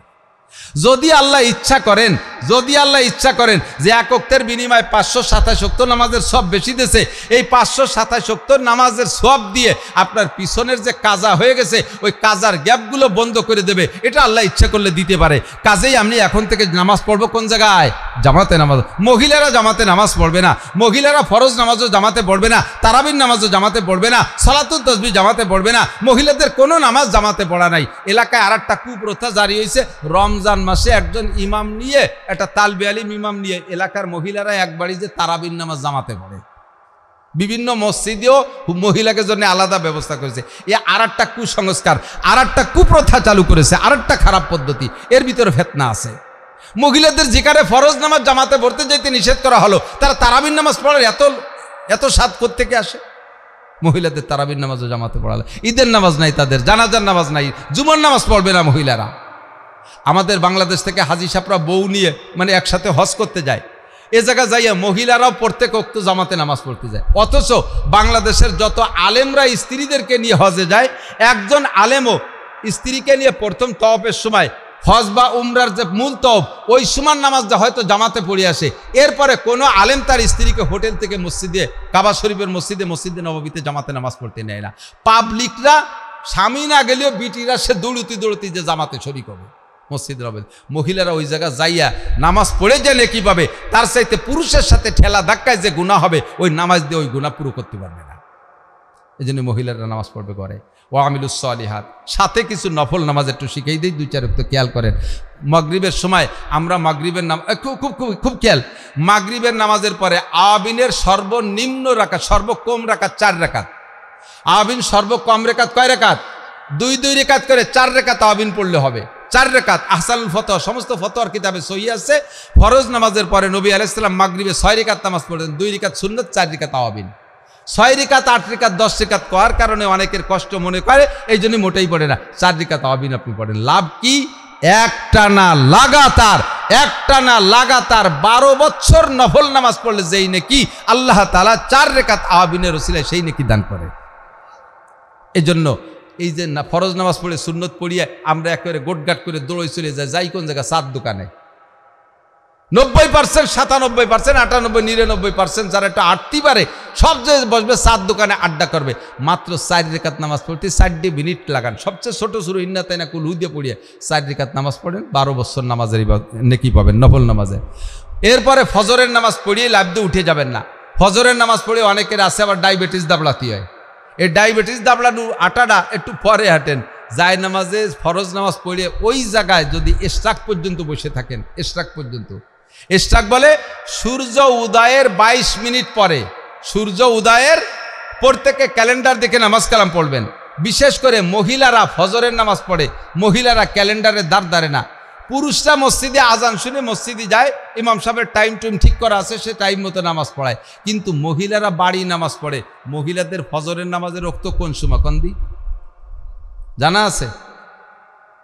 যদি আল্লাহ ইচ্ছা করেন যে 1 ওয়াক্তের বিনিময়ে 527 ওয়াক্ত নামাজের সওয়াব বেশি দিয়েছে, এই 527 ওয়াক্ত নামাজের সওয়াব দিয়ে আপনার পিছনের যে কাজা হয়ে গেছে ওই কাজার গ্যাপগুলো বন্ধ করে দেবে, এটা আল্লাহ ইচ্ছা করলে দিতে পারে। কাজেই আমি এখন থেকে নামাজ পড়বো কোন জায়গায়? জামাতে নামাজ। মহিলারা জামাতে নামাজ পড়বে না, মহিলারা ফরজ নামাজও জামাতে পড়বে না, তারাবির নামাজও জামাতে পড়বে না, সালাতুত তাসবিহ জামাতে পড়বে না, মহিলাদের কোনো নামাজ জামাতে পড়া নাই। এলাকায় আর একটা কুপ্রথা জারি হয়েছে, রমজান মাসে একজন ইমাম নিয়ে, একটা তালবে আলিম ইমাম নিয়ে এলাকার মহিলারা একবারই যে তারাবির নামাজ জামাতে পড়ে। বিভিন্ন মসজিদেও মহিলাকে জন্য আলাদা ব্যবস্থা করেছে। এ আর একটা কুসংস্কার, আর একটা কুপ্রথা চালু করেছে, আর একটা খারাপ পদ্ধতি। এর ভিতরে ফিতনা আছে। মহিলাদের যেখানে ফরজ নামাজ জামাতে পড়তে যাইতে নিষেধ করা হলো, তারা তারাবির নামাজ পড়ার এত স্বাদ কোত্থেকে আসে? মহিলাদের তারাবির নামাজও জামাতে পড়ালে, ঈদের নামাজ নাই, তাদের জানাজার নামাজ নাই, জুমার নামাজ পড়বে না মহিলারা। আমাদের বাংলাদেশ থেকে হাজি সাহেবরা বউ নিয়ে মানে একসাথে হজ করতে যায়, এ জায়গা যাইয়া মহিলারাও প্রত্যেক ওয়াক্ত জামাতে নামাজ পড়তে যায়। অথচ বাংলাদেশের যত আলেমরা স্ত্রীদেরকে নিয়ে হজে যায়, একজন আলেমও স্ত্রীকে নিয়ে প্রথম তওয়াফের সময় হজ বা উমরার যে মূল তওয়াফ, ওই সময় নামাজটা হয়তো জামাতে পড়ে আসে। এরপরে কোনো আলেম তার স্ত্রীকে হোটেল থেকে মসজিদে, কাবা শরীফের মসজিদে নববীতে জামাতে নামাজ পড়তে নেয় না। পাবলিকরা স্বামী না গেলেও বিটিরা সে দৌড়তি যে জামাতে শরীক হবে মসজিদ রবে। মহিলারা ওই জায়গা যাইয়া নামাজ পড়ে গেলে কি পাবে? তার চাইতে পুরুষের সাথে ঠেলা ধাক্কায় যে গুনাহ হবে, ওই নামাজ দিয়ে ওই গুনাহ পুরো করতে পারবে না। এই জন্য মহিলারা নামাজ পড়বে ঘরে। ওয়া আমিলুস সালিহাত, সাথে কিছু নফল নামাজ একটু শিখিয়ে দিই, 2-4 ওয়াক্ত খেয়াল করেন। মাগরিবের সময় আমরা মাগরিবের নাম খুব খেয়াল, মাগরিবের নামাজের পরে আওয়াবিনের সর্বনিম্ন রাকাত, সর্বকম রাকাত 4 রাকাত। আওয়াবিন সর্বকম রাকাত কয় রাকাত? 2 রাকাত করে 4 রাকাত আওয়াবিন পড়লে হবে। 4 রাকাত আহসানুল ফতোয়া, সমস্ত ফতোয়ার কিতাবে সহি আছে। ফরজ নামাজের পরে নবী আলাইহিস সালাম মাগরিবে 6 রাকাত নামাজ পড়তেন, 2 রাকাত সুন্নাত, 4 রাকাত আওয়াবিন। 6 রাকাত, 8 রাকাত, 10 রাকাত করার কারণে অনেকের কষ্ট মনে করে, এই জন্য মোটেই পড়ে না। 4 রাকাত আওয়াবিন আপনি পড়েন, লাভ কি? একটানা লাগাতার 12 বছর নফল নামাজ পড়লে যেই নাকি আল্লাহ তাআলা 4 রাকাত আওয়াবিনের ওসিলায় সেই নাকি দান করে। এই জন্য এই যে ফরজ নামাজ পড়ে সুন্নত পড়িয়ে আমরা একেবারে গোটগাট করে দৌড়ে চলে যাই কোন জায়গা? চার দোকানে। 90%, 97%, 98%, 99% যারা একটু আটতে পারে সব যে বসবে চার দোকানে আড্ডা করবে। মাত্র 4 রাকাত নামাজ পড়তে 40 মিনিট লাগান। সবচেয়ে ছোট শুরু ইন্না তাই না কুল হুদিয়ে পড়িয়ে 4 রাকাত নামাজ পড়েন, 12 বছর নামাজের নেকি পাবেন নফল নামাজে। এরপরে ফজরের নামাজ পড়িয়ে লাভ দিয়ে উঠে যাবেন না। ফজরের নামাজ পড়ে অনেকের আছে আবার ডায়াবেটিস দাবলাতি হয়। এই ডায়াবেটিস দাবলানো আটাটা একটু পরে হাঁটেন। যায় নামাজে ফরজ নামাজ পড়ে ওই জায়গায় যদি ইশরাক পর্যন্ত বসে থাকেন, ইশরাক পর্যন্ত, ইশরাক বলে সূর্য উদয়ের 22 মিনিট পরে, সূর্য উদয়ের পর থেকে ক্যালেন্ডার দেখে নামাজ কালাম পড়বেন। বিশেষ করে মহিলারা ফজরের নামাজ পড়ে, মহিলারা ক্যালেন্ডারে দাঁড়ে না। পুরুষরা মসজিদে আজান শুনে মসজিদে যায়, ইমাম সাহেবের টাইম ঠিক করা আছে, সে টাইম মতো নামাজ পড়ায়। কিন্তু মহিলারা বাড়ি নামাজ পড়ে। মহিলাদের ফজরের নামাজের রক্ত কোন সময় কন্দি জানা আছে?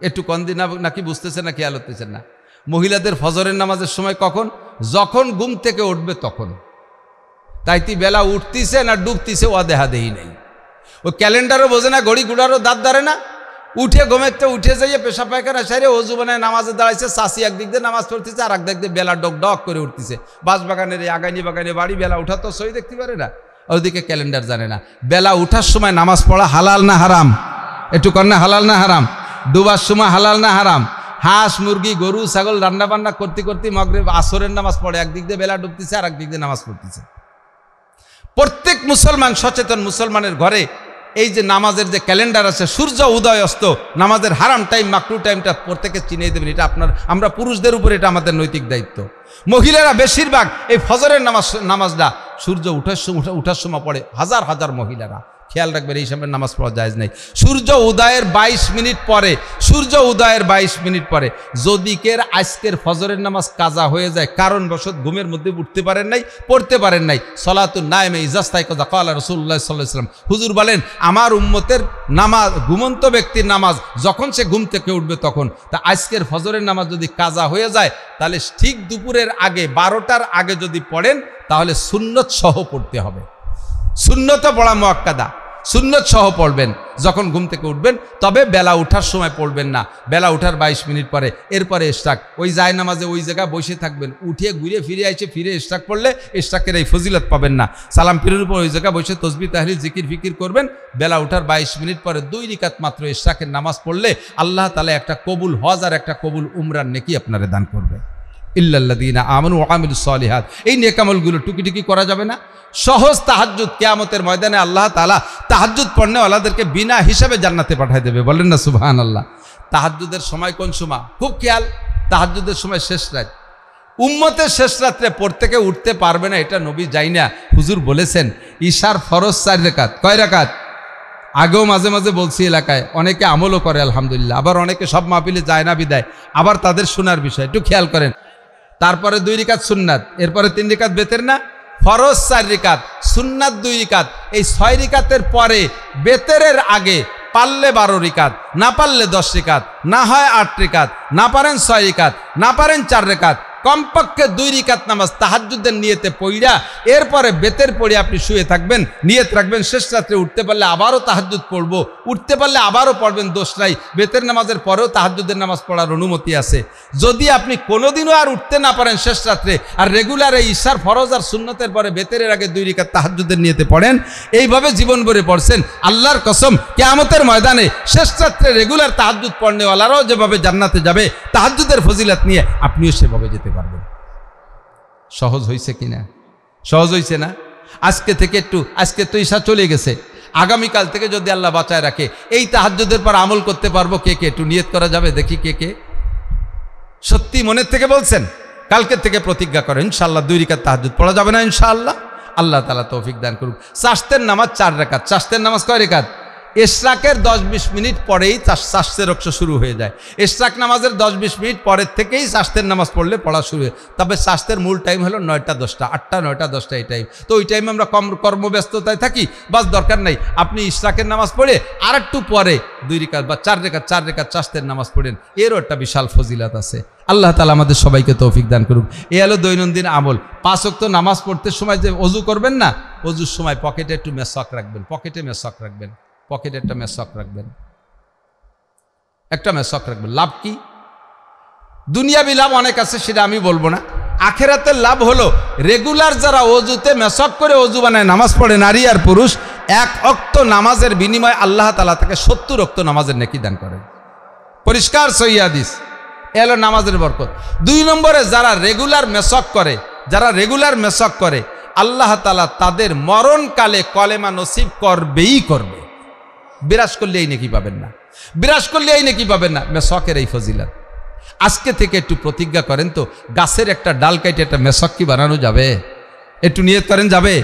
একটু কন্দি না নাকি বুঝতেছেন না, খেয়াল হতেছেন না? মহিলাদের ফজরের নামাজের সময় কখন? যখন ঘুম থেকে উঠবে তখন। তাইতি বেলা উঠতিছে না ডুবতিছে ও দেহা দেহি নেই। ও ক্যালেন্ডারও বোঝে না, ঘড়ি গুড়ারও দাঁড়ে না। উঠে ঘুমেতে উঠে যাইয়ে পেশা পায়খানা সাইরে অজু বানায় নামাজে দাঁড়াইছে, চাষি একদিক দিয়ে নামাজ পড়তেছে আর একদিক দিয়ে বেলা ডক করে উঠতেছে। বাঁশবাগানের এই আগানি বাগানে বাড়ি, বেলা উঠা তো সই দেখতে পারে না, ওইদিকে ক্যালেন্ডার জানে না। বেলা উঠার সময় নামাজ পড়া হালাল না হারাম? একটু কন্যা হালাল না হারাম? ডুবার সময় হালাল না হারাম? হাঁস মুরগি গরু ছাগল রান্না বান্না করতে করতে মাগরিব আসরের নামাজ পড়ে, একদিক দিয়ে বেলা ডুবতেছে আর একদিক দিয়ে নামাজ পড়তেছে। প্রত্যেক মুসলমান, সচেতন মুসলমানের ঘরে এই যে নামাজের যে ক্যালেন্ডার আছে, সূর্য উদয় অস্ত, নামাজের হারাম টাইম মাকরু টাইমটা প্রত্যেকে চিনিয়ে দেবেন। এটা আমরা পুরুষদের উপর এটা আমাদের নৈতিক দায়িত্ব। মহিলারা বেশিরভাগ এই ফজরের নামাজটা সূর্য উঠার সময় পড়ে, হাজার হাজার মহিলারা। খেয়াল রাখবেন, এই সময় নামাজ পড়া জায়েজ নেই। সূর্য উদয়ের 22 মিনিট পরে, সূর্য উদয়ের 22 মিনিট পরে যদি কের আজকের ফজরের নামাজ কাজা হয়ে যায়, কারণবশত ঘুমের মধ্যে উঠতে পারেন নাই, পড়তে পারেন নাই, সলাতুন নায়েমে ইজাস্তাই কাজা ক্বালা রাসূলুল্লাহ সাল্লাল্লাহু আলাইহি ওয়াসাল্লাম, হুজুর বলেন আমার উম্মতের নামাজ, ঘুমন্ত ব্যক্তির নামাজ যখন সে ঘুম থেকে উঠবে তখন। তা আজকের ফজরের নামাজ যদি কাজা হয়ে যায়, তাহলে ঠিক দুপুরের আগে 12টার আগে যদি পড়েন, তাহলে সুন্নত সহ পড়তে হবে। সুন্নত পড়া মুআক্কাদা, সুন্নত সহ পড়বেন যখন ঘুম থেকে উঠবেন। তবে বেলা উঠার সময় পড়বেন না, বেলা উঠার 22 মিনিট পরে। এরপরে ইশরাক, ওই যায় নামাজে ওই জায়গায় বসে থাকবেন, উঠে ঘুরে ফিরে আইসে ফিরে ইশরাক পড়লে ইশরাকের এই ফজিলত পাবেন না। সালাম পীরের উপর ওই জায়গায় বসে তসবিহ তাহলিল জিকির ফিকির করবেন। বেলা উঠার 22 মিনিট পরে 2 রাকাত মাত্র ইশরাকের নামাজ পড়লে আল্লাহ তাআলা একটা কবুল হজ আর একটা কবুল উমরার নেকি আপনারে দান করবে। ইল্লাল্লাযীনা আমানু ওয়া আমিলুস সালিহাত। এই নেক আমলগুলো টুকি করা যাবে না। সহজ তাহাজ্জুদ, কিয়ামতের ময়দানে আল্লাহ তাআলা তাহাজ্জুদ পড়নেওয়ালাদেরকে বিনা হিসাবে জান্নাতে পাঠিয়ে দেবে। বলেন না সুবহানাল্লাহ। তাহাজ্জুদের সময় কোন সময়? খুব খেয়াল, তাহাজ্জুদের সময় শেষ রাত। উম্মতের শেষ রাত্রে পড়তে কেউ উঠতে পারবে না, এটা নবী যাই না, হুজুর বলেছেন। ঈশার ফরজ 4 রাকাত। কয় রাকাত? আগেও মাঝে মাঝে বলছি, এলাকায় অনেকে আমলও করে আলহামদুলিল্লাহ, আবার অনেকে সব মাহফিলে যায় না বিদায়, আবার তাদের শোনার বিষয় একটু খেয়াল করেন। তারপরে 2 রাকাত সুন্নাত, এরপরে 3 রাকাত বেতের না, ফরজ 4 রাকাত, সুন্নাত 2 রাকাত। এই 6 রাকাতের পরে বেতেরের আগে পারলে 12 রাকাত, না পারলে 10 রাকাত, না হয় 8 রাকাত, না পারেন 6 রাকাত, না পারেন 4 রাকাত, কমপক্ষে 2 রাকাত নামাজ তাহাজ্জুদের নিয়তে পড়া এরপরে বেতের পড়ে আপনি শুয়ে থাকবেন, নিয়ত রাখবেন শেষ রাত্রে উঠতে পারলে আবারও তাহাজ্জুদ পড়বো, উঠতে পারলে আবারও পড়বেন, দোষ নাই। বেতের নামাজের পরেও তাহাজ্জুদের নামাজ পড়ার অনুমতি আছে। যদি আপনি কোনোদিনও আর উঠতে না পারেন শেষ রাত্রে, আর রেগুলার এই ঈশার ফরজ আর সুন্নতের পরে বেতেরের আগে 2 রাকাত তাহাজ্জুদের নিয়তে পড়েন, এইভাবে জীবন ভরে পড়ছেন, আল্লাহর কসম কিয়ামতের ময়দানে শেষ রাত্রে রেগুলার তাহাজ্জুদ পড়নেওয়ালারাও যেভাবে জান্নাতে যাবে, তাহাজ্জুদের ফজিলত নিয়ে আপনিও সেভাবে যেতে পারবেন। সহজ হয়েছে কিনা? সহজ হয়েছে না? আজকে থেকে একটু, আজকে তো ঈশা চলে গেছে, আগামীকাল থেকে যদি আল্লাহ বাঁচায় রাখে এই তাহাজ্জুদের পর আমল করতে পারবো কে কে? একটু নিয়ত করা যাবে, দেখি কে কে সত্যি মনের থেকে বলছেন। কালকের থেকে প্রতিজ্ঞা করেন ইনশাআল্লাহ 2 রাকাত তাহাজ্জুদ পড়া যাবে না ইনশাআল্লাহ। আল্লাহ তাআলা তৌফিক দান করুক। চাশতের নামাজ 4 রাকাত। চাশতের নামাজ কয় রাকাত? ইশরাকের 10-20 মিনিট পরেই চাষতের রক্ষ শুরু হয়ে যায়। ইশরাক নামাজের 10-20 মিনিট পরের থেকেই চাষতের নামাজ পড়লে পড়া শুরু হয়। তবে চাষতের মূল টাইম হলো 9টা-10টা, 8টা 9টা 10টা এই টাইম। তো ওই টাইমে আমরা কর্মব্যস্ততায় থাকি, বাস দরকার নাই আপনি ইশরাকের নামাজ পড়ে আর একটু পরে 2 রাকাত বা 4 রাকাত চাষতের নামাজ পড়েন, এরও একটা বিশাল ফজিলাত আছে। আল্লাহ তাআলা আমাদের সবাইকে তৌফিক দান করুক। এ হলো দৈনন্দিন আমল। 5 ওয়াক্ত নামাজ পড়তে সময় যে ওযু করবেন না, ওযুর সময় পকেটে একটু মেসওয়াক রাখবেন, পকেটে একটা মেসওয়াক রাখবেন, একটা মেসওয়াক রাখবেন। লাভ কি? দুনিয়াবি লাভ অনেক আছে, সেটা আমি বলবো না। আখেরাতের লাভ হলো রেগুলার যারা ওযুতে মেসওয়াক করে ওযু বানায় নামাজ পড়ে নারী আর পুরুষ, 1 ওয়াক্ত নামাজের বিনিময়ে আল্লাহ তাআলা তাকে 70 ওয়াক্ত নামাজের নেকি দান করেন। পরিষ্কার সহিহ হাদিস। এলো নামাজের বরকত। 2 নম্বরে যারা রেগুলার মেসওয়াক করে আল্লাহ তাআলা তাদের মরণকালে কলেমা নসিব করবেই করবে। বিরাজ করলে এই নেকি পাবেন না, মেসওয়াকের এই ফজিলত। আজকে থেকে একটু প্রতিজ্ঞা করেন তো, গাছের একটা ডাল কেটে একটা মেসওয়াক কি বানানো যাবে? একটু নিয়ত করেন, যাবে?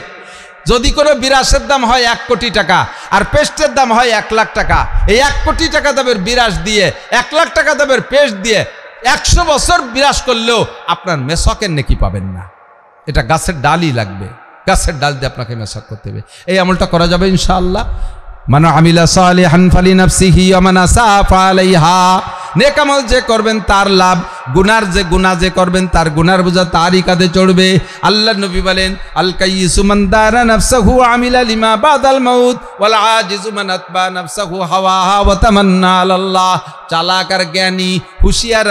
যদি কোনো বিরাসের দাম হয় 1 কোটি টাকা আর পেস্টের দাম হয় 1 লাখ টাকা, এই 1 কোটি টাকা দামের বিরাস দিয়ে 1 লাখ টাকা দামের পেস্ট দিয়ে 100 বছর বিরাস করলেও আপনার মেসওয়াকের নেকি পাবেন না। এটা গাছের ডালই লাগবে, গাছের ডাল দিয়ে আপনাকে মেসওয়াক করতে হবে। এই আমলটা করা যাবে ইনশাআল্লাহ। মান আমিলা সালিহান ফালিনাফসিহি ওয়া মান আসাআ ফালাইহা। নেক আমল যে করবেন তার লাভ, গুনাহ যে করবেন তার গুনার বোঝা তারই কাঁধে চড়বে। আল্লাহর নবী বলেন, আল কাইয়িসু মান দারা নাফসাহু আমিলা লিমা বাদাল মাউত ওয়াল আজিজু মান আতবা নাফসাহু হাওয়াহা ওয়া তামান্না আলাল্লাহ। চালাক আর জ্ঞানী, হুঁশিয়ার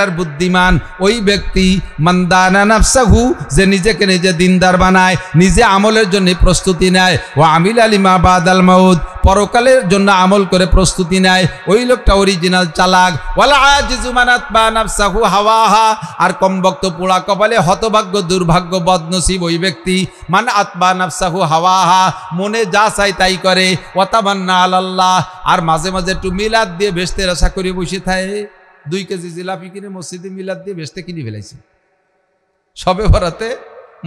আর বুদ্ধিমান ওই ব্যক্তি মান দারা নাফসাহু, যে নিজেকে নিজে দিনদার বানায়, নিজে আমলের জন্য প্রস্তুতি নেয়, ওয়া আমিলা লিমা বাদাল মাউত, পরকালের জন্য আমল করে প্রস্তুতি নেয়, ওই লোকটা অরিজিনাল চালাক। ওয়াল আজিজু মান আতবা নাফসাহু হাওয়াহা, আর কমবক্ত পোড়া কপালে হতভাগ্য দুর্ভাগ্য বদনসিব ওই ব্যক্তি মান আতবা নাফসাহু হাওয়াহা, মনে যা চাই তাই করে, ওয়া তামান্না আলাল্লাহ, আর মাঝে মাঝে একটু মিলাদ দিয়ে বেহেশতের আশা করে বসে থাকে। 2 কেজি জিলাপি কিনে মসজিদে মিলাদ দিয়ে বেহেশতে কিনে ফেলাইছে। সবে বরাতে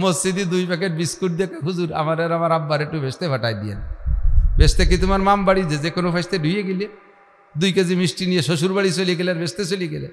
মসজিদে 2 প্যাকেট বিস্কুট দিয়ে, হুজুর আমার আব্বার একটু বেহেশতে ফাটাই দিয়েন। বেচতে কি তোমার মাম বাড়ি যে কোনো ফাইস্তে ঢুয়ে গেলে? 2 কেজি মিষ্টি নিয়ে শ্বশুর বাড়ি চলে গেলে আর বেচতে চলে গেলে?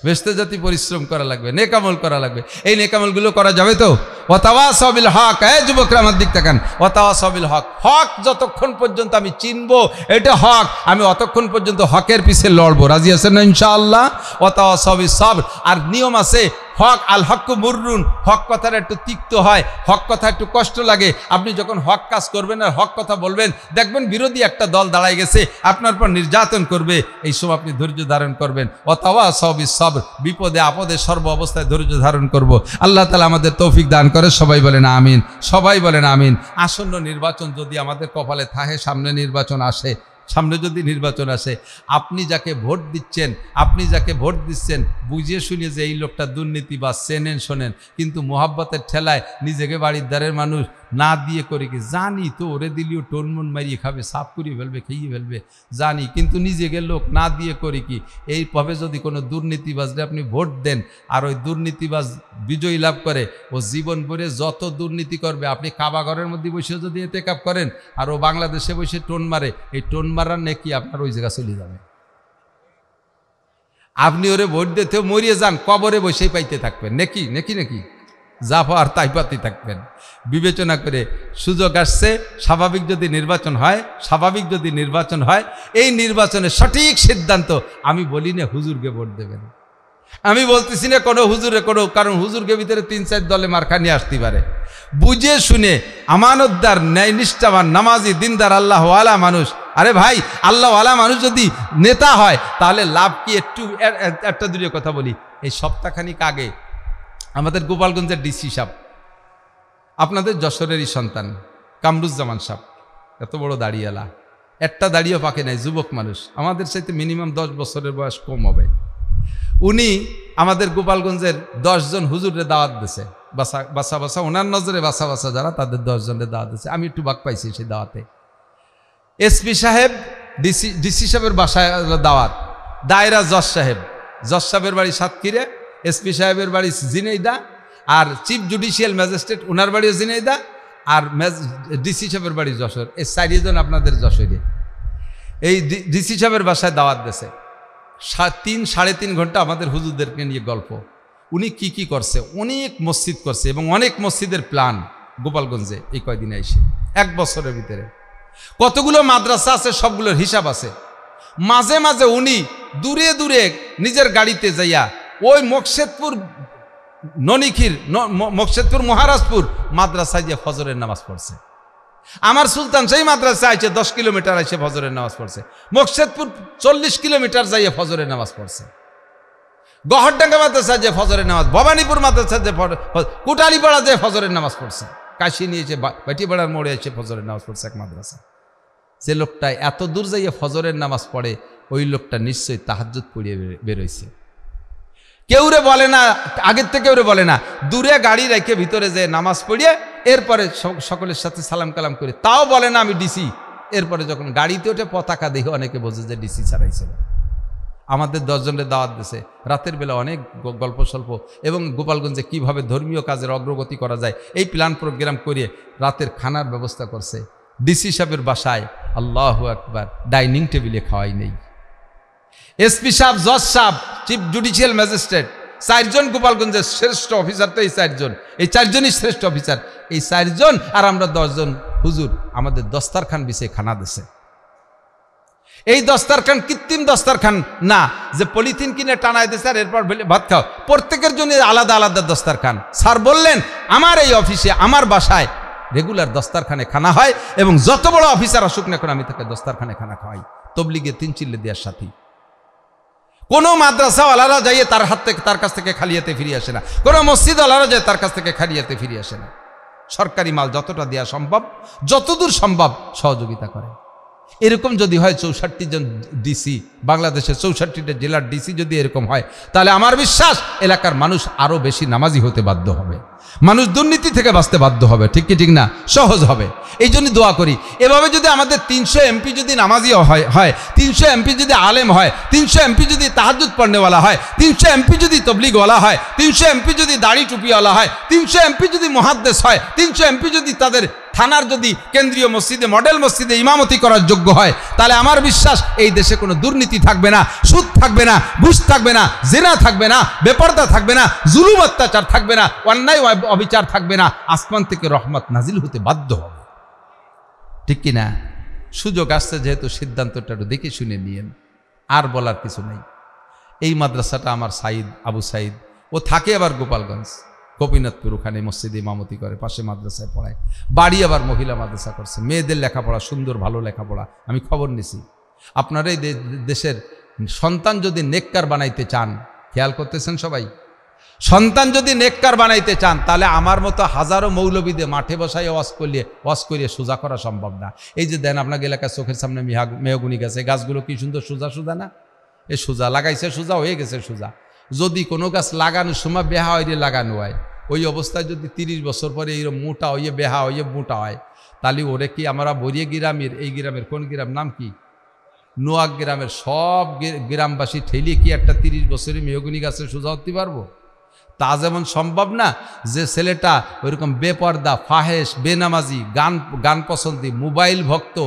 বেচতে জাতি পরিশ্রম করা লাগবে, নেকামল করা লাগবে। এই নেকামলগুলো করা যাবে তো? ওয়াতাওয়াসাউ বিল হক। যুবকরা আমার দিক তাকান। ওয়াতাওয়াসাউ বিল হক, হক যতক্ষণ পর্যন্ত আমি চিনবো এটা হক, আমি অতক্ষণ পর্যন্ত হকের পিছে লড়বো। রাজি আছেন না ইনশাআল্লাহ? ওয়াতাওয়াসাউ বিস সাবর। আর নিয়ম আছে, হক আল হক মুররুন, হক কথাটা একটু তিক্ত হয়, হক কথা একটু কষ্ট লাগে। আপনি যখন হক কাজ করবেন আর হক কথা বলবেন, দেখবেন বিরোধী একটা দল দাঁড়ায় গেছে, আপনার পর নির্যাতন করবে, এই সময় আপনি ধৈর্য ধারণ করবেন। ওয়াতাওয়াসাউ বিস সাবর, বিপদে আপদে সর্ব অবস্থায় ধৈর্য ধারণ করব। আল্লাহ তাআলা আমাদের তৌফিক দান করে। সবাই বলেন আমিন, সবাই বলেন আমিন। আসন্ন নির্বাচন যদি আমাদের কপালে থাকে, সামনে যদি নির্বাচন আসে, আপনি যাকে ভোট দিচ্ছেন বুঝিয়ে শুনিয়ে যে এই লোকটা দুর্নীতি বা চেনেন শোনেন, কিন্তু মোহাব্বতের ঠেলায় নিজেকে বাড়ির দ্বারের মানুষ না দিয়ে করে কি, জানি তো ওরে দিলিও টোনমন মারিয়ে খাবে, সাফ করিয়ে ফেলবে, খেয়ে ফেলবে, জানি, কিন্তু নিজেকে লোক না দিয়ে করে কি, এইভাবে যদি কোনো দুর্নীতিবাজরে আপনি ভোট দেন আর ওই দুর্নীতিবাজ বিজয়ী লাভ করে, ও জীবন ভরে যত দুর্নীতি করবে, আপনি কাবাঘরের মধ্যে বসে যদি এতেকাপ করেন আর ও বাংলাদেশে বসে টোন মারে, এই টোন মারার নেকি আপনার ওই জায়গা চলে যাবে। আপনি ওরে ভোট দিতেও মরিয়ে যান, কবরে বসেই পাইতে থাকবেন নেকি যা আর তাই পাতি থাকবেন। বিবেচনা করে সুযোগ আসছে, স্বাভাবিক যদি নির্বাচন হয়, এই নির্বাচনের সঠিক সিদ্ধান্ত আমি বলি না হুজুরকে ভোট দেবেন, আমি বলতেছি না কোনো হুজুরে কোনো, কারণ হুজুরকে ভিতরে 3-4 দলে মার্কা নিয়ে আসতে পারে। বুঝে শুনে আমানতদার, ন্যায় নিষ্ঠাবান, নামাজি, দিনদার, আল্লাহওয়ালা মানুষ। আরে ভাই, আল্লাহওয়ালা মানুষ যদি নেতা হয় তাহলে লাভ কি? একটু একটা দুটো কথা বলি। এই সপ্তাহখানিক আগে আমাদের গোপালগঞ্জের ডিসি সাহেব, আপনাদের যশোরেরই সন্তান, কামরুজ্জামান সাহেব, এত বড় দাড়িওয়ালা, একটা দাড়িও পাকে নাই, যুবক মানুষ, আমাদের চাইতে মিনিমাম 10 বছরের বয়স কম হবে। উনি আমাদের গোপালগঞ্জের 10 জন হুজুরে দাওয়াত দিয়েছে। বাসা বাসা বাসা, ওনার নজরে বাসা বাসা যারা, তাদের 10 জনের দাওয়াত দিয়েছে। আমি একটু বাক পাইছি সেই দাওয়াতে। এসপি সাহেব, ডিসি সাহেবের বাসায় দাওয়াত, দায়রা জজ সাহেব, জজ সাহেবের বাড়ি সাতক্ষীরা, এসপি সাহেবের বাড়ি ঝিনাইদহ, আর চিফ জুডিশিয়াল ম্যাজিস্ট্রেট ওনার বাড়িও ঝিনাইদহ, আর ডিসি সাহেবের বাড়ি যশোর। এই 4 জন আপনাদের যশোরে। এই ডিসি সাহেবের বাসায় দাওয়াত দিয়েছে। 3-3.5 ঘন্টা আমাদের হুজুরদেরকে নিয়ে গল্প। উনি কি কি করছে, অনেক মসজিদ করছে এবং অনেক মসজিদের প্ল্যান গোপালগঞ্জে এই কয়দিনে এসে 1 বছরের ভিতরে। কতগুলো মাদ্রাসা আছে সবগুলোর হিসাব আছে। মাঝে মাঝে উনি দূরে দূরে নিজের গাড়িতে যাইয়া ওই মকসেদপুর ননিখির মকসেদপুর মহারাজপুর মাদ্রাসায় যে ফজরের নামাজ পড়ছে। আমার সুলতান সেই মাদ্রাসায় আছে 10 কিলোমিটার এসে ফজরের নামাজ পড়ছে। মকসেদপুর 40 কিলোমিটার যাইয়ে ফজরের নামাজ পড়ছে। গহরডাঙ্গা মাদ্রাসায় যে ফজরের নামাজ, ভবানীপুর মাদ্রাসায় যে, কুটালিপাড়া যে ফজরের নামাজ পড়ছে, কাশি নিয়েছে বাটিপাড়ার মোড়ে এসে ফজরের নামাজ পড়ছে এক মাদ্রাসা। যে লোকটা এত দূর যাইয়ে ফজরের নামাজ পড়ে, ওই লোকটা নিশ্চয়ই তাহাজ্জুদ পড়িয়ে বেরোইছে। কেউরে বলে না, আগের থেকে কেউরে বলে না, দূরে গাড়ি রেখে ভিতরে যে নামাজ পড়িয়ে এরপরে সকলের সাথে সালাম কালাম করে, তাও বলে না আমি ডিসি। এরপরে যখন গাড়িতে ওঠে পতাকা দেখে অনেকে বোঝে যে ডিসি ছাড়াইছিল। আমাদের 10 জনের দাওয়াত দিয়েছে। রাতের বেলা অনেক গল্প স্বল্প এবং গোপালগঞ্জে কিভাবে ধর্মীয় কাজের অগ্রগতি করা যায় এই প্ল্যান প্রোগ্রাম করিয়ে রাতের খানার ব্যবস্থা করছে। ডিসি সাহেবের বাসায় আল্লাহু আকবার ডাইনিং টেবিলে খাওয়াই নেই। এসপি সাহেব, জজ সাহেব, চিফ জুডিশিয়াল ম্যাজিস্ট্রেট, 4 জন গোপালগঞ্জের শ্রেষ্ঠ অফিসার। তো এই 4 জন, এই 4 জনই শ্রেষ্ঠ অফিসার। এই 4 জন আর আমরা 10 জন হুজুর আমাদের দস্তারখান বিছিয়ে খানা দিছে। এই দস্তারখান কৃত্রিম দস্তারখান না যে পলিথিন কিনে টানায় দিছে আর এরপর ভাত খাও। প্রত্যেকের জন্য আলাদা আলাদা দস্তারখান। স্যার বললেন আমার এই অফিসে, আমার বাসায় রেগুলার দস্তারখানে খানা হয় এবং যত বড় অফিসার আসুক না কেন আমি তাকে দস্তারখানে খানা খাওয়াই। তবলিগে 3 চিল্লে দেওয়ার সাথে কোনো মাদ্রাসাওয়ালারা যাইয়ে তার কাছ থেকে খালিয়াতে ফিরে আসে না। কোনো মসজিদওয়ালারা যায় তার কাছ থেকে খালিয়াতে ফিরে আসে না। সরকারি মাল যতটা দেওয়া সম্ভব, যতদূর সম্ভব সহযোগিতা করে। এরকম যদি হয় 64 জন ডিসি, বাংলাদেশের 64টা জেলার ডিসি যদি এরকম হয়, তাহলে আমার বিশ্বাস এলাকার মানুষ আরো বেশি নামাজি হতে বাধ্য হবে, মানুষ দুর্নীতি থেকে বাঁচতে বাধ্য হবে। ঠিক কি ঠিক না? সহজ হবে। এই জন্য দোয়া করি এভাবে যদি আমাদের 300 এমপি যদি নামাজি হয়, 300 এমপি যদি আলেম হয়, 300 এমপি যদি তাহাজ্জুদ পড়নেওয়ালা হয়, 300 এমপি যদি তবলিগওয়ালা হয়, 300 এমপি যদি দাড়ি টুপিওয়ালা হয়, 300 এমপি যদি মুহাদ্দিস হয়, 300 এমপি যদি তাদের থানার যদি কেন্দ্রীয় মসজিদে, মডেল মসজিদে ইমামতি করার যোগ্য হয়, তাহলে আমার বিশ্বাস এই দেশে কোনো দুর্নীতি থাকবে না, সুদ থাকবে না, ঘুষ থাকবে না, জিনা থাকবে না, বেপরদা থাকবে না, জুলুম অত্যাচার থাকবে না, অন্যায় অবিচার থাকবে না। আসমান থেকে রহমত নাজিল হতে বাধ্য হবে। ঠিক কিনা? সুযোগ আসছে যেহেতু সিদ্ধান্তটা একটু দেখে শুনে নিয়েন। আর বলার কিছু নেই। এই মাদ্রাসাটা আমার আবু সাইদ, ও থাকে আবার গোপালগঞ্জ গোপীনাথপুর, ওখানে মসজিদে ইমামতি করে, পাশে মাদ্রাসায় পড়ায়। বাড়ি আবার মহিলা মাদ্রাসা করছে, মেয়েদের লেখাপড়া সুন্দর, ভালো লেখাপড়া। আমি খবর নিছি। আপনারা এই দেশের সন্তান যদি নেককার বানাইতে চান, খেয়াল করতেছেন সবাই, সন্তান যদি নেককার বানাইতে চান, তাহলে আমার মতো হাজারো মৌলবীদে মাঠে বসায় ওয়াজ করিয়ে সোজা করা সম্ভব না। এই যে দেন আপনাকে এলাকার চোখের সামনে মেহগুনি গাছে, গাছগুলো কি সুন্দর সোজা সোজা না? এ সোজা লাগাইছে, সোজা হয়ে গেছে সোজা। যদি কোনো গাছ লাগানোর সময় বেহা হইলে লাগানো হয়, ওই অবস্থায় যদি 30 বছর পরে এইরকম মোটা হইয়ে বেহা হইয়ে মোটা হয়, তাহলে ওরে কি আমরা বরিয়ে গ্রামের, এই গ্রামের কোন গ্রাম নাম কি, নোয়াক গ্রামের সব গ্রামবাসী ঠেলিয়ে কি একটা 30 বছরের মেহগুনি গাছে সোজা হতে পারবো? তা যেমন সম্ভব না। যে ছেলেটা ওইরকম বেপর্দা, ফাহেশ, বেনামাজি, গান পছন্দি, মোবাইল ভক্ত,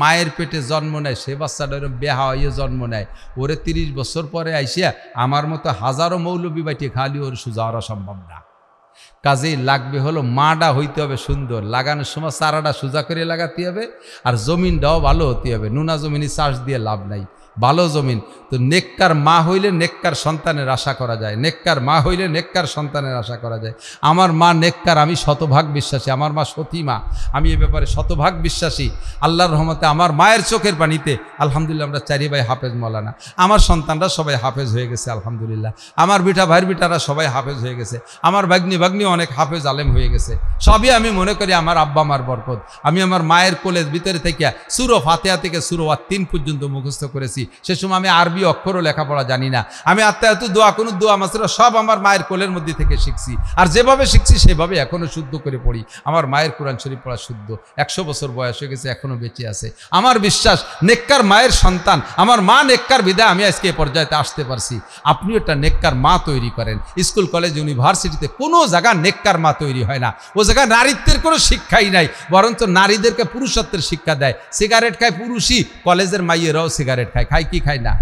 মায়ের পেটে জন্ম নেয়, সে বাচ্চাটা এরকম বেহা হইয়ে জন্ম নেয়, ওরে 30 বছর পরে আইসিয়া আমার মতো হাজারো মৌলবী বাইটিয়ে খালি ওর সোজা হওয়া সম্ভব না। কাজেই লাগবে হলো মাডা হইতে হবে সুন্দর, লাগানোর সময় চারাটা সোজা করে লাগাতে হবে, আর জমিনটাও ভালো হতে হবে। নুনা জমিনে চাষ দিয়ে লাভ নাই, ভালো জমিন। তো নেককার মা হইলে নেককার সন্তানের আশা করা যায়, নেককার মা হইলে নেককার সন্তানের আশা করা যায়। আমার মা নেককার, আমি শতভাগ বিশ্বাসী। আমার মা সতী মা, আমি এ ব্যাপারে শতভাগ বিশ্বাসী। আল্লাহর রহমতে আমার মায়ের চোখের পানিতে আলহামদুলিল্লাহ আমরা 4 ভাই হাফেজ মৌলানা, আমার সন্তানরা সবাই হাফেজ হয়ে গেছে আলহামদুলিল্লাহ। আমার ভাইয়ের বিটারা সবাই হাফেজ হয়ে গেছে, আমার ভাগ্নি অনেক হাফেজ আলেম হয়ে গেছে। সবই আমি মনে করি আমার আব্বা মার বরকত। আমি আমার মায়ের কোলের ভিতরে থেকে সূরা ফাতিহা থেকে সূরা 3 পর্যন্ত মুখস্থ করেছি। সে সময় আমি আরবি অক্ষরও লেখাপড়া জানি না। আমি আত্মায়াতু দোয়া কোনো দোয়া মাসরা সব আমার মায়ের কোলের মধ্যে থেকে শিখছি, আর যেভাবে শিখছি সেভাবে এখনও শুদ্ধ করে পড়ি। আমার মায়ের কোরআন শরীফ পড়া শুদ্ধ, 100 বছর বয়স হয়ে গেছে, এখনও বেঁচে আছে। আমার বিশ্বাস নেককার মায়ের সন্তান, আমার মা নেককার বিদায় আমি আজকে এ পর্যায়ে আসতে পারছি। আপনিও একটা নেককার মা তৈরি করেন। স্কুল কলেজ ইউনিভার্সিটিতে কোনো জায়গা নেককার মা তৈরি হয় না, ও জায়গায় নারীত্বের কোনো শিক্ষাই নাই, বরঞ্চ নারীদেরকে পুরুষত্বের শিক্ষা দেয়। সিগারেট খায় পুরুষই, কলেজের মাইয়েরাও সিগারেট খায়, খায় কি খায় না?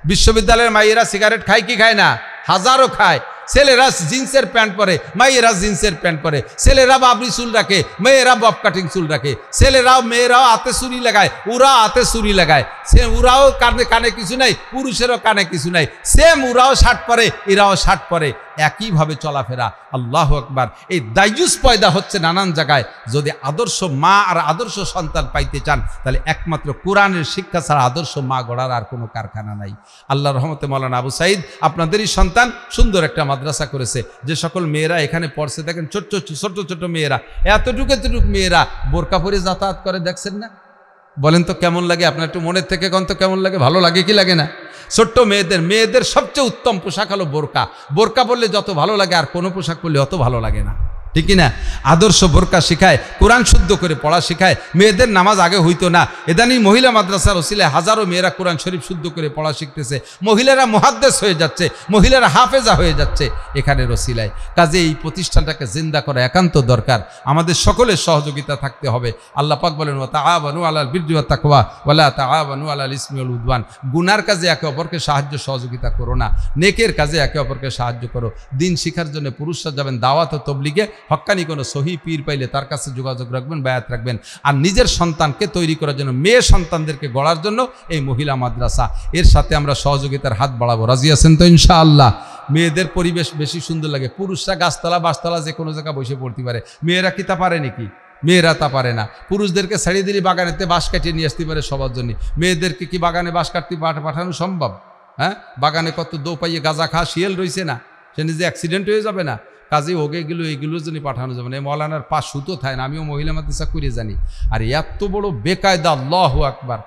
বিশ্ববিদ্যালয়ের মাইয়েরা সিগারেট খায় কি খায় না? হাজারো খায়। ছেলেরা জিন্সের প্যান্ট পরে, মাইয়েরা জিন্সের প্যান্ট পরে। ছেলেরা বাবরি চুল রাখে, মেয়েরা বব কাটিং চুল রাখে। ছেলেরাও মেয়েরাও হাতে ছুরি লাগায়, ওরাও হাতে ছুরি লাগায়। ওরাও কানে কানে কিছু নাই, পুরুষেরও কানে কিছু নাই। সেম ওরাও শার্ট পরে, এরাও শার্ট পরে, একইভাবে চলাফেরা। আল্লাহু আকবার। এই দায়ুস পয়দা হচ্ছে নানান জায়গায়। যদি আদর্শ মা আর আদর্শ সন্তান পাইতে চান, তাহলে একমাত্র কোরআনের শিক্ষা ছাড়া আদর্শ মা গড়ার আর কোনো কারখানা নাই। আল্লাহর রহমতে মাওলানা আবু সাইদ আপনাদেরই সন্তান সুন্দর একটা মাদ্রাসা করেছে। যে সকল মেয়েরা এখানে পড়ছে, দেখেন ছোট্ট ছোট ছোট মেয়েরা, এতটুকু মেয়েরা বোরকা পরে যাতায়াত করে, দেখছেন না? বলেন তো কেমন লাগে? আপনার একটু মনের থেকে কোন তো কেমন লাগে? ভালো লাগে কি লাগে না? ছোট্ট মেয়েদের সবচেয়ে উত্তম পোশাক হলো বোরকা। বোরকা পরলে যত ভালো লাগে আর কোনো পোশাক পরলে অত ভালো লাগে না, ঠিক না? আদর্শ বোরকা শিখায়, কোরআন শুদ্ধ করে পড়া শিখায়। মেয়েদের নামাজ আগে হইতো না, এদানি মহিলা মাদ্রাসার ওসিলায় হাজারো মেয়েরা কোরআন শরীফ শুদ্ধ করে পড়া শিখতেছে। মহিলারা মুহাদ্দিস হয়ে যাচ্ছে, মহিলারা হাফেজা হয়ে যাচ্ছে এখানের ওসিলায়। কাজে এই প্রতিষ্ঠানটাকে জিন্দা করা একান্ত দরকার। আমাদের সকলের সহযোগিতা থাকতে হবে। আল্লাহ পাক বলেন, ওয়া তাআওয়ানু আলাল বিররি ওয়াত তাকওয়া ওয়া লা তাআওয়ানু আলাল ইসমি ওয়াল উদওয়ান। গুনার কাজে একে অপরকে সাহায্য সহযোগিতা করো না, নেকের কাজে একে অপরকে সাহায্য করো। দিন শিখার জন্য পুরুষরা যাবেন দাওয়াত ও তবলিগে, হক্কানি কোনো সহি পীর পাইলে তার কাছে যোগাযোগ রাখবেন, বায়াত রাখবেন। আর নিজের সন্তানকে তৈরি করার জন্য, মেয়ে সন্তানদেরকে গড়ার জন্য এই মহিলা মাদ্রাসা, এর সাথে আমরা সহযোগিতার হাত বাড়াবো। রাজি আছেন তো ইনশাআল্লাহ? মেয়েদের পরিবেশ বেশি সুন্দর লাগে। পুরুষরা গাছতলা বাসতলা যে কোনো জায়গায় বসে পড়তে পারে, মেয়েরা কি তা পারে নাকি? মেয়েরা তা পারে না। পুরুষদেরকে ছাড়িয়ে দিলে বাগানেতে বাঁশ কাটিয়ে নিয়ে আসতে পারে সবার জন্য, মেয়েদেরকে কি বাগানে বাঁশ কাটতে পাঠানো সম্ভব? হ্যাঁ, বাগানে কত দো পাইয়ে গাঁজা খা শিয়াল রয়েছে না, সে নিজে অ্যাক্সিডেন্ট হয়ে যাবে না? কাজে ওগে এইগুলোর জন্য পাঠানো যাবে না। মৌলানার পা সুতো থাকে না, আমিও মহিলা মাদ্রাসা করে জানি। আর এত বড় বেকায়দা, আল্লাহু আকবার।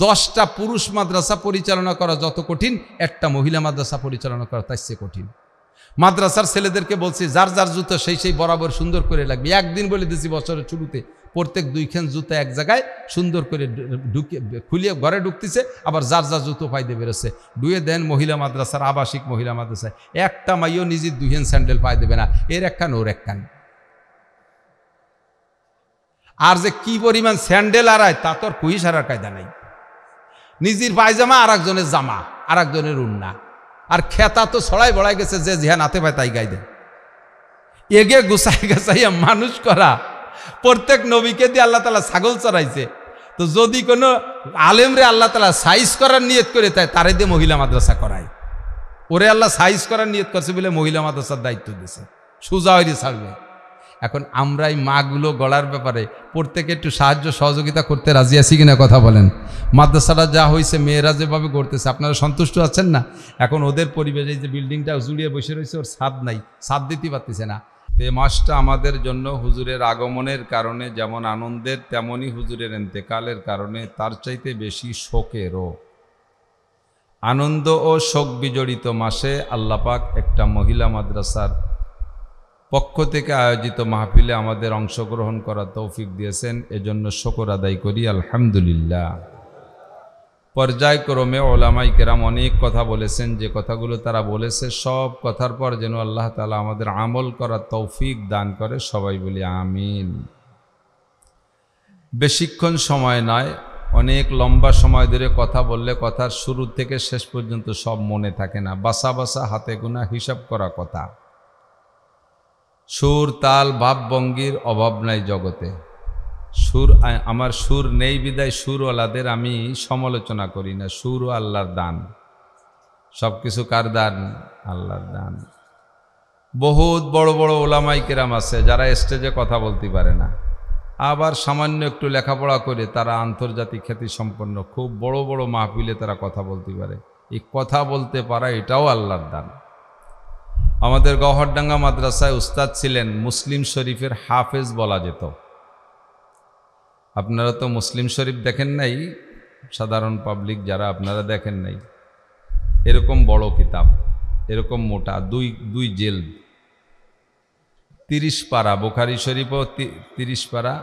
10টা পুরুষ মাদ্রাসা পরিচালনা করা যত কঠিন, একটা মহিলা মাদ্রাসা পরিচালনা করা তার চেয়ে কঠিন। মাদ্রাসার ছেলেদেরকে বলছি, যার যার জুতো সেই বরাবর সুন্দর করে লাগবে। একদিন বলে দিয়েছি বছরের শুরুতে, প্রত্যেক 2খান জুতো এক জায়গায় সুন্দর করে খুলিয়ে ঘরে ঢুকতেছে, আবার যার যার জুতো পাইতে বেরোচ্ছে। ডুয়ে দেন মহিলা মাদ্রাসার, আবাসিক মহিলা মাদ্রাসায় একটা মাইও নিজের 2খান স্যান্ডেল পাই দেবে না, এর একখান ওর একখান। আর যে কি পরিমাণ স্যান্ডেল আড়ায় তা তোর কুহি সারার কায়দা নাই। নিজের পায়জামা আর একজনের জামা, আর একজনের উন্না, আর খেতা তো ছড়াই বড়াই গেছে, যে জিহা নাতে পায় তাই গাই দেয়। এগে গুছাই গাছাইয়া মানুষ করা। প্রত্যেক নবীকে দিয়ে আল্লাহ তাআলা ছাগল চড়াইছে, তো যদি কোনো আলেমরে আল্লাহ তাআলা সাইজ করার নিয়ত করে তারে দিয়ে মহিলা মাদ্রাসা করায়। ওরে আল্লাহ সাইজ করার নিয়ত করছে বলে মহিলা মাদ্রাসার দায়িত্ব দিয়েছে, সোজা হয়ে ছাড়বে। এখন আমরা এই মাগুলো গড়ার ব্যাপারে প্রত্যেকে একটু সাহায্য সহযোগিতা করতে রাজি আছি কিনা কথা বলেন। মাদ্রাসাটা যা হয়েছে, মেয়েরা যেভাবে গড়তেছে, আপনারা সন্তুষ্ট আছেন না? এখন ওদের পরিবেশ, এই যে বিল্ডিংটা জুড়িয়ে বসে রয়েছে, ওর ছাদ নাই, ছাদ দিতে পারতেছে না। এই মাসটা আমাদের জন্য হুজুরের আগমনের কারণে যেমন আনন্দের, তেমনই হুজুরের ইন্তেকালের কারণে তার চাইতে বেশি শোকেরও। আনন্দ ও শোক বিজড়িত মাসে আল্লাহ পাক একটা মহিলা মাদ্রাসার পক্ষ থেকে আয়োজিত মাহফিলে আমাদের অংশগ্রহণ করার তৌফিক দিয়েছেন, এজন্য শুকর আদায় করি আলহামদুলিল্লাহ। পর্যায়ক্রমে ওলামাই কেরাম অনেক কথা বলেছেন, যে কথাগুলো তারা বলেছে সব কথার পর যেন আল্লাহ তাআলা আমাদের আমল করার তৌফিক দান করে, সবাই বলি আমিন। বেশিক্ষণ সময় নয়, অনেক লম্বা সময় ধরে কথা বললে কথার শুরু থেকে শেষ পর্যন্ত সব মনে থাকে না, বাসা বাসা হাতে গোনা হিসাব করা কথা। সুর তাল ভাব ভঙ্গির অভাব নাই জগতে। আমার সুর নেই বিদায় সুরওয়ালাদের আমি সমালোচনা করি না। সুরও আল্লাহর দান, সব কিছু কার দান? আল্লাহর দান। বহুত বড় বড় ওলামাই কেরাম আছে যারা স্টেজে কথা বলতে পারে না, আবার সামান্য একটু লেখাপড়া করে তারা আন্তর্জাতিক খ্যাতি সম্পন্ন, খুব বড় বড় মাহফিলে তারা কথা বলতে পারে। এই কথা বলতে পারা এটাও আল্লাহর দান। আমাদের গহরডাঙ্গা মাদ্রাসায় উস্তাদ ছিলেন, মুসলিম শরীফের হাফেজ বলা যেত। আপনারা তো মুসলিম শরীফ দেখেন নাই, সাধারণ পাবলিক যারা আপনারা দেখেন নাই, এরকম বড় কিতাব, এরকম মোটা, দুই জেল, 30 পারা। বুখারী শরীফও 30 পারা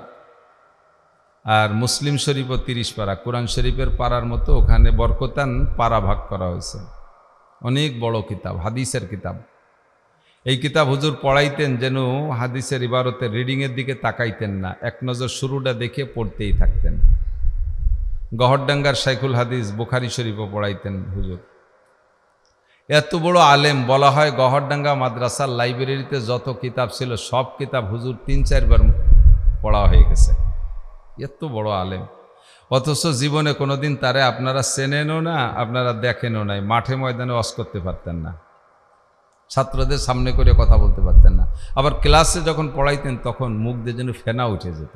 আর মুসলিম শরীফও 30 পারা। কোরআন শরীফের পারার মতো ওখানে বরকতান পারা ভাগ করা হয়েছে। অনেক বড় কিতাব, হাদিসের কিতাব। এই কিতাব হুজুর পড়াইতেন যেন হাদিসের ইবারতের রিডিংয়ের দিকে তাকাইতেন না, এক নজর শুরুটা দেখে পড়তেই থাকতেন। গহরডাঙ্গার শাইখুল হাদিস বুখারী শরীফও পড়াইতেন হুজুর। এত বড় আলেম, বলা হয় গহরডাঙ্গা মাদ্রাসার লাইব্রেরিতে যত কিতাব ছিল সব কিতাব হুজুর 3-4 বার পড়া হয়ে গেছে। এত বড় আলেম, অথচ জীবনে কোনোদিন তারে আপনারা চেনেনও না, আপনারা দেখেনও নাই। মাঠে ময়দানে ওয়াজ করতে পারতেন না, ছাত্রদের সামনে করে কথা বলতে পারতেন না। আবার ক্লাসে যখন পড়াইতেন তখন মুখ দিয়ে যেন ফেনা উঠে যেত।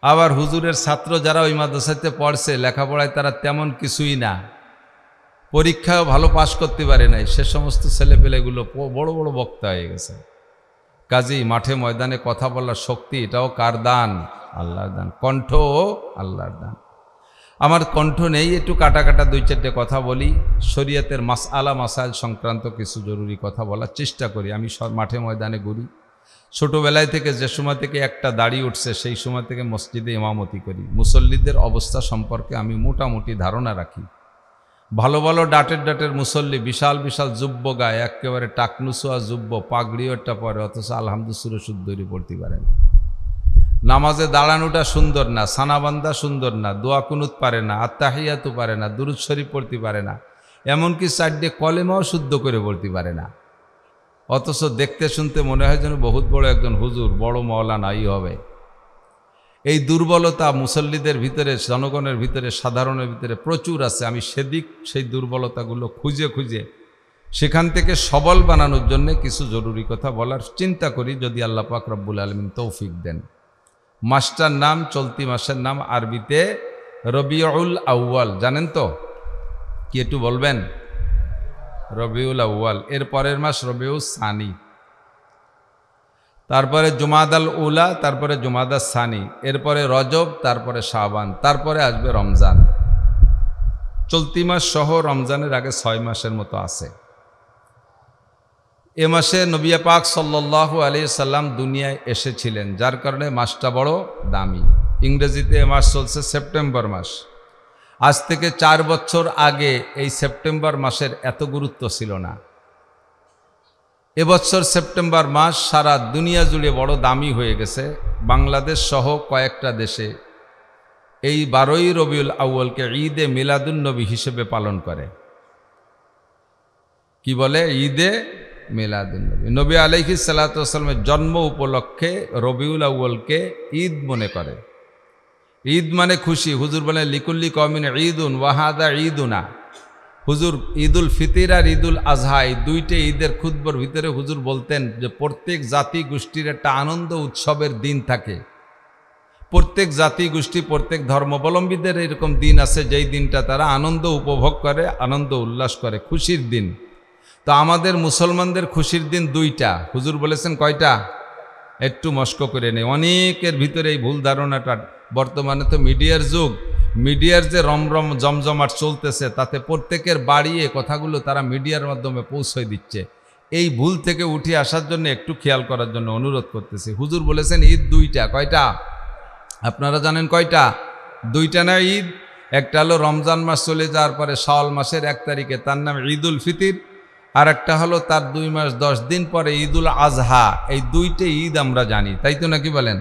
আবার হুজুরের ছাত্র যারা ওই মাদ্রাসাতে পড়ছে, লেখাপড়ায় তারা তেমন কিছুই না, পরীক্ষাও ভালো পাশ করতে পারে নাই, সে সমস্ত ছেলেপেলেগুলো বড় বড় বক্তা হয়ে গেছে। কাজেই মাঠে ময়দানে কথা বলার শক্তি, এটাও কার দান? আল্লাহর দান। কণ্ঠ আল্লাহর দান। আমার কণ্ঠ নেই, একটু কাটা কাটা 2-4টে কথা বলি, শরীয়তের মাসআলা মাসাইল সংক্রান্ত কিছু জরুরি কথা বলার চেষ্টা করি। আমি মাঠে ময়দানে ঘুরি, ছোটোবেলায় থেকে যে সময় থেকে একটা দাড়ি উঠছে সেই সময় থেকে মসজিদে ইমামতি করি। মুসল্লিদের অবস্থা সম্পর্কে আমি মোটামুটি ধারণা রাখি। ভালো ভালো ডাটের মুসল্লি, বিশাল বিশাল জুব্ব গায়ে, একেবারে টাকনুসোয়া জুব্ব, পাগড়িও একটা পরে, অথচ আলহামদুলিল্লাহ শুদ্ধই পড়তে পারে না। নামাজে দাঁড়ানোটা সুন্দর না, সানাবান্দা সুন্দর না, দোয়া কুনুত পারে না, আত্তাহিয়াতু পারে না, দুরুদ শরীফ পড়তে পারে না, এমনকি 4টে কলেমাও শুদ্ধ করে পড়তে পারে না। অথচ দেখতে শুনতে মনে হয় যেন বহুত বড় একজন হুজুর, বড় মাওলানাই হবে। এই দুর্বলতা মুসল্লিদের ভিতরে, জনগণের ভিতরে, সাধারণের ভিতরে প্রচুর আছে। আমি সেই দুর্বলতাগুলো খুঁজে খুঁজে সেখান থেকে সবল বানানোর জন্য কিছু জরুরি কথা বলার চিন্তা করি, যদি আল্লাহ পাক রব্বুল আলামিন তৌফিক দেন। মাসটার নাম, চলতি মাসের নাম আরবিতে রবিউল আউয়াল। জানেন তো কি, একটু বলবেন? রবিউল আউয়াল। এর পরের মাস রবিউল সানি, তারপরে জুমাদাল উলা, তারপরে জুমাদাল সানি, এরপরে রজব, তারপরে শাবান, তারপরে আসবে রমজান। চলতি মাস সহ রমজানের আগে 6 মাসের মতো আছে। এ মাসে নবী পাক সাল্লাল্লাহু আলাইহি সাল্লাম দুনিয়ায় এসেছিলেন, যার কারণে মাসটা বড় দামি। ইংরেজিতে এ মাস চলছে সেপ্টেম্বর মাস। আজ থেকে 4 বছর আগে এই সেপ্টেম্বর মাসের এত গুরুত্ব ছিল না। এবছর সেপ্টেম্বর মাস সারা দুনিয়া জুড়ে বড় দামি হয়ে গেছে। বাংলাদেশ সহ কয়েকটা দেশে এই 12ই রবিউল আউয়ালকে ঈদে মিলাদুন্নবী হিসেবে পালন করে। কি বলে? ঈদে মিলাদুন্নবী। নবী আলাইহিস সালাতু ওয়াস সালামের জন্ম উপলক্ষে রবিউল আউয়ালকে ঈদ মনে করে। ঈদ মানে খুশি। হুজুর বলেন লিকুল্লি কওমিন ঈদুন ওয়া হাদা ঈদুনা। হুজুর ঈদুল ফিতর আর ঈদুল আজহা, এই 2টে ঈদের খুতবার ভিতরে হুজুর বলতেন যে প্রত্যেক জাতি গোষ্ঠীর একটা আনন্দ উৎসবের দিন থাকে। প্রত্যেক জাতি গোষ্ঠী, প্রত্যেক ধর্মাবলম্বীদের এরকম দিন আছে যেই দিনটা তারা আনন্দ উপভোগ করে, আনন্দ উল্লাস করে, খুশির দিন। তো আমাদের মুসলমানদের খুশির দিন 2টা। হুজুর বলেছেন কয়টা? একটু মস্ক করে নেই। অনেকের ভিতরে এই ভুল ধারণাটা, বর্তমানে তো মিডিয়ার যুগ, মিডিয়ার যে রমরম জমজমাট চলতেছে তাতে প্রত্যেকের বাড়িয়ে কথাগুলো তারা মিডিয়ার মাধ্যমে পৌঁছে দিচ্ছে। এই ভুল থেকে উঠে আসার জন্য একটু খেয়াল করার জন্য অনুরোধ করতেছি। হুজুর বলেছেন ঈদ 2টা। কয়টা? আপনারা জানেন কয়টা? 2টা না ঈদ? একটা হলো রমজান মাস চলে যাওয়ার পরে শাওয়াল মাসের 1 তারিখে, তার নাম ঈদুল ফিতর। আর একটা হলো তার 2 মাস 10 দিন পরে ঈদুল আজহা। এই 2টে ঈদ আমরা জানি, তাই তো নাকি বলেন?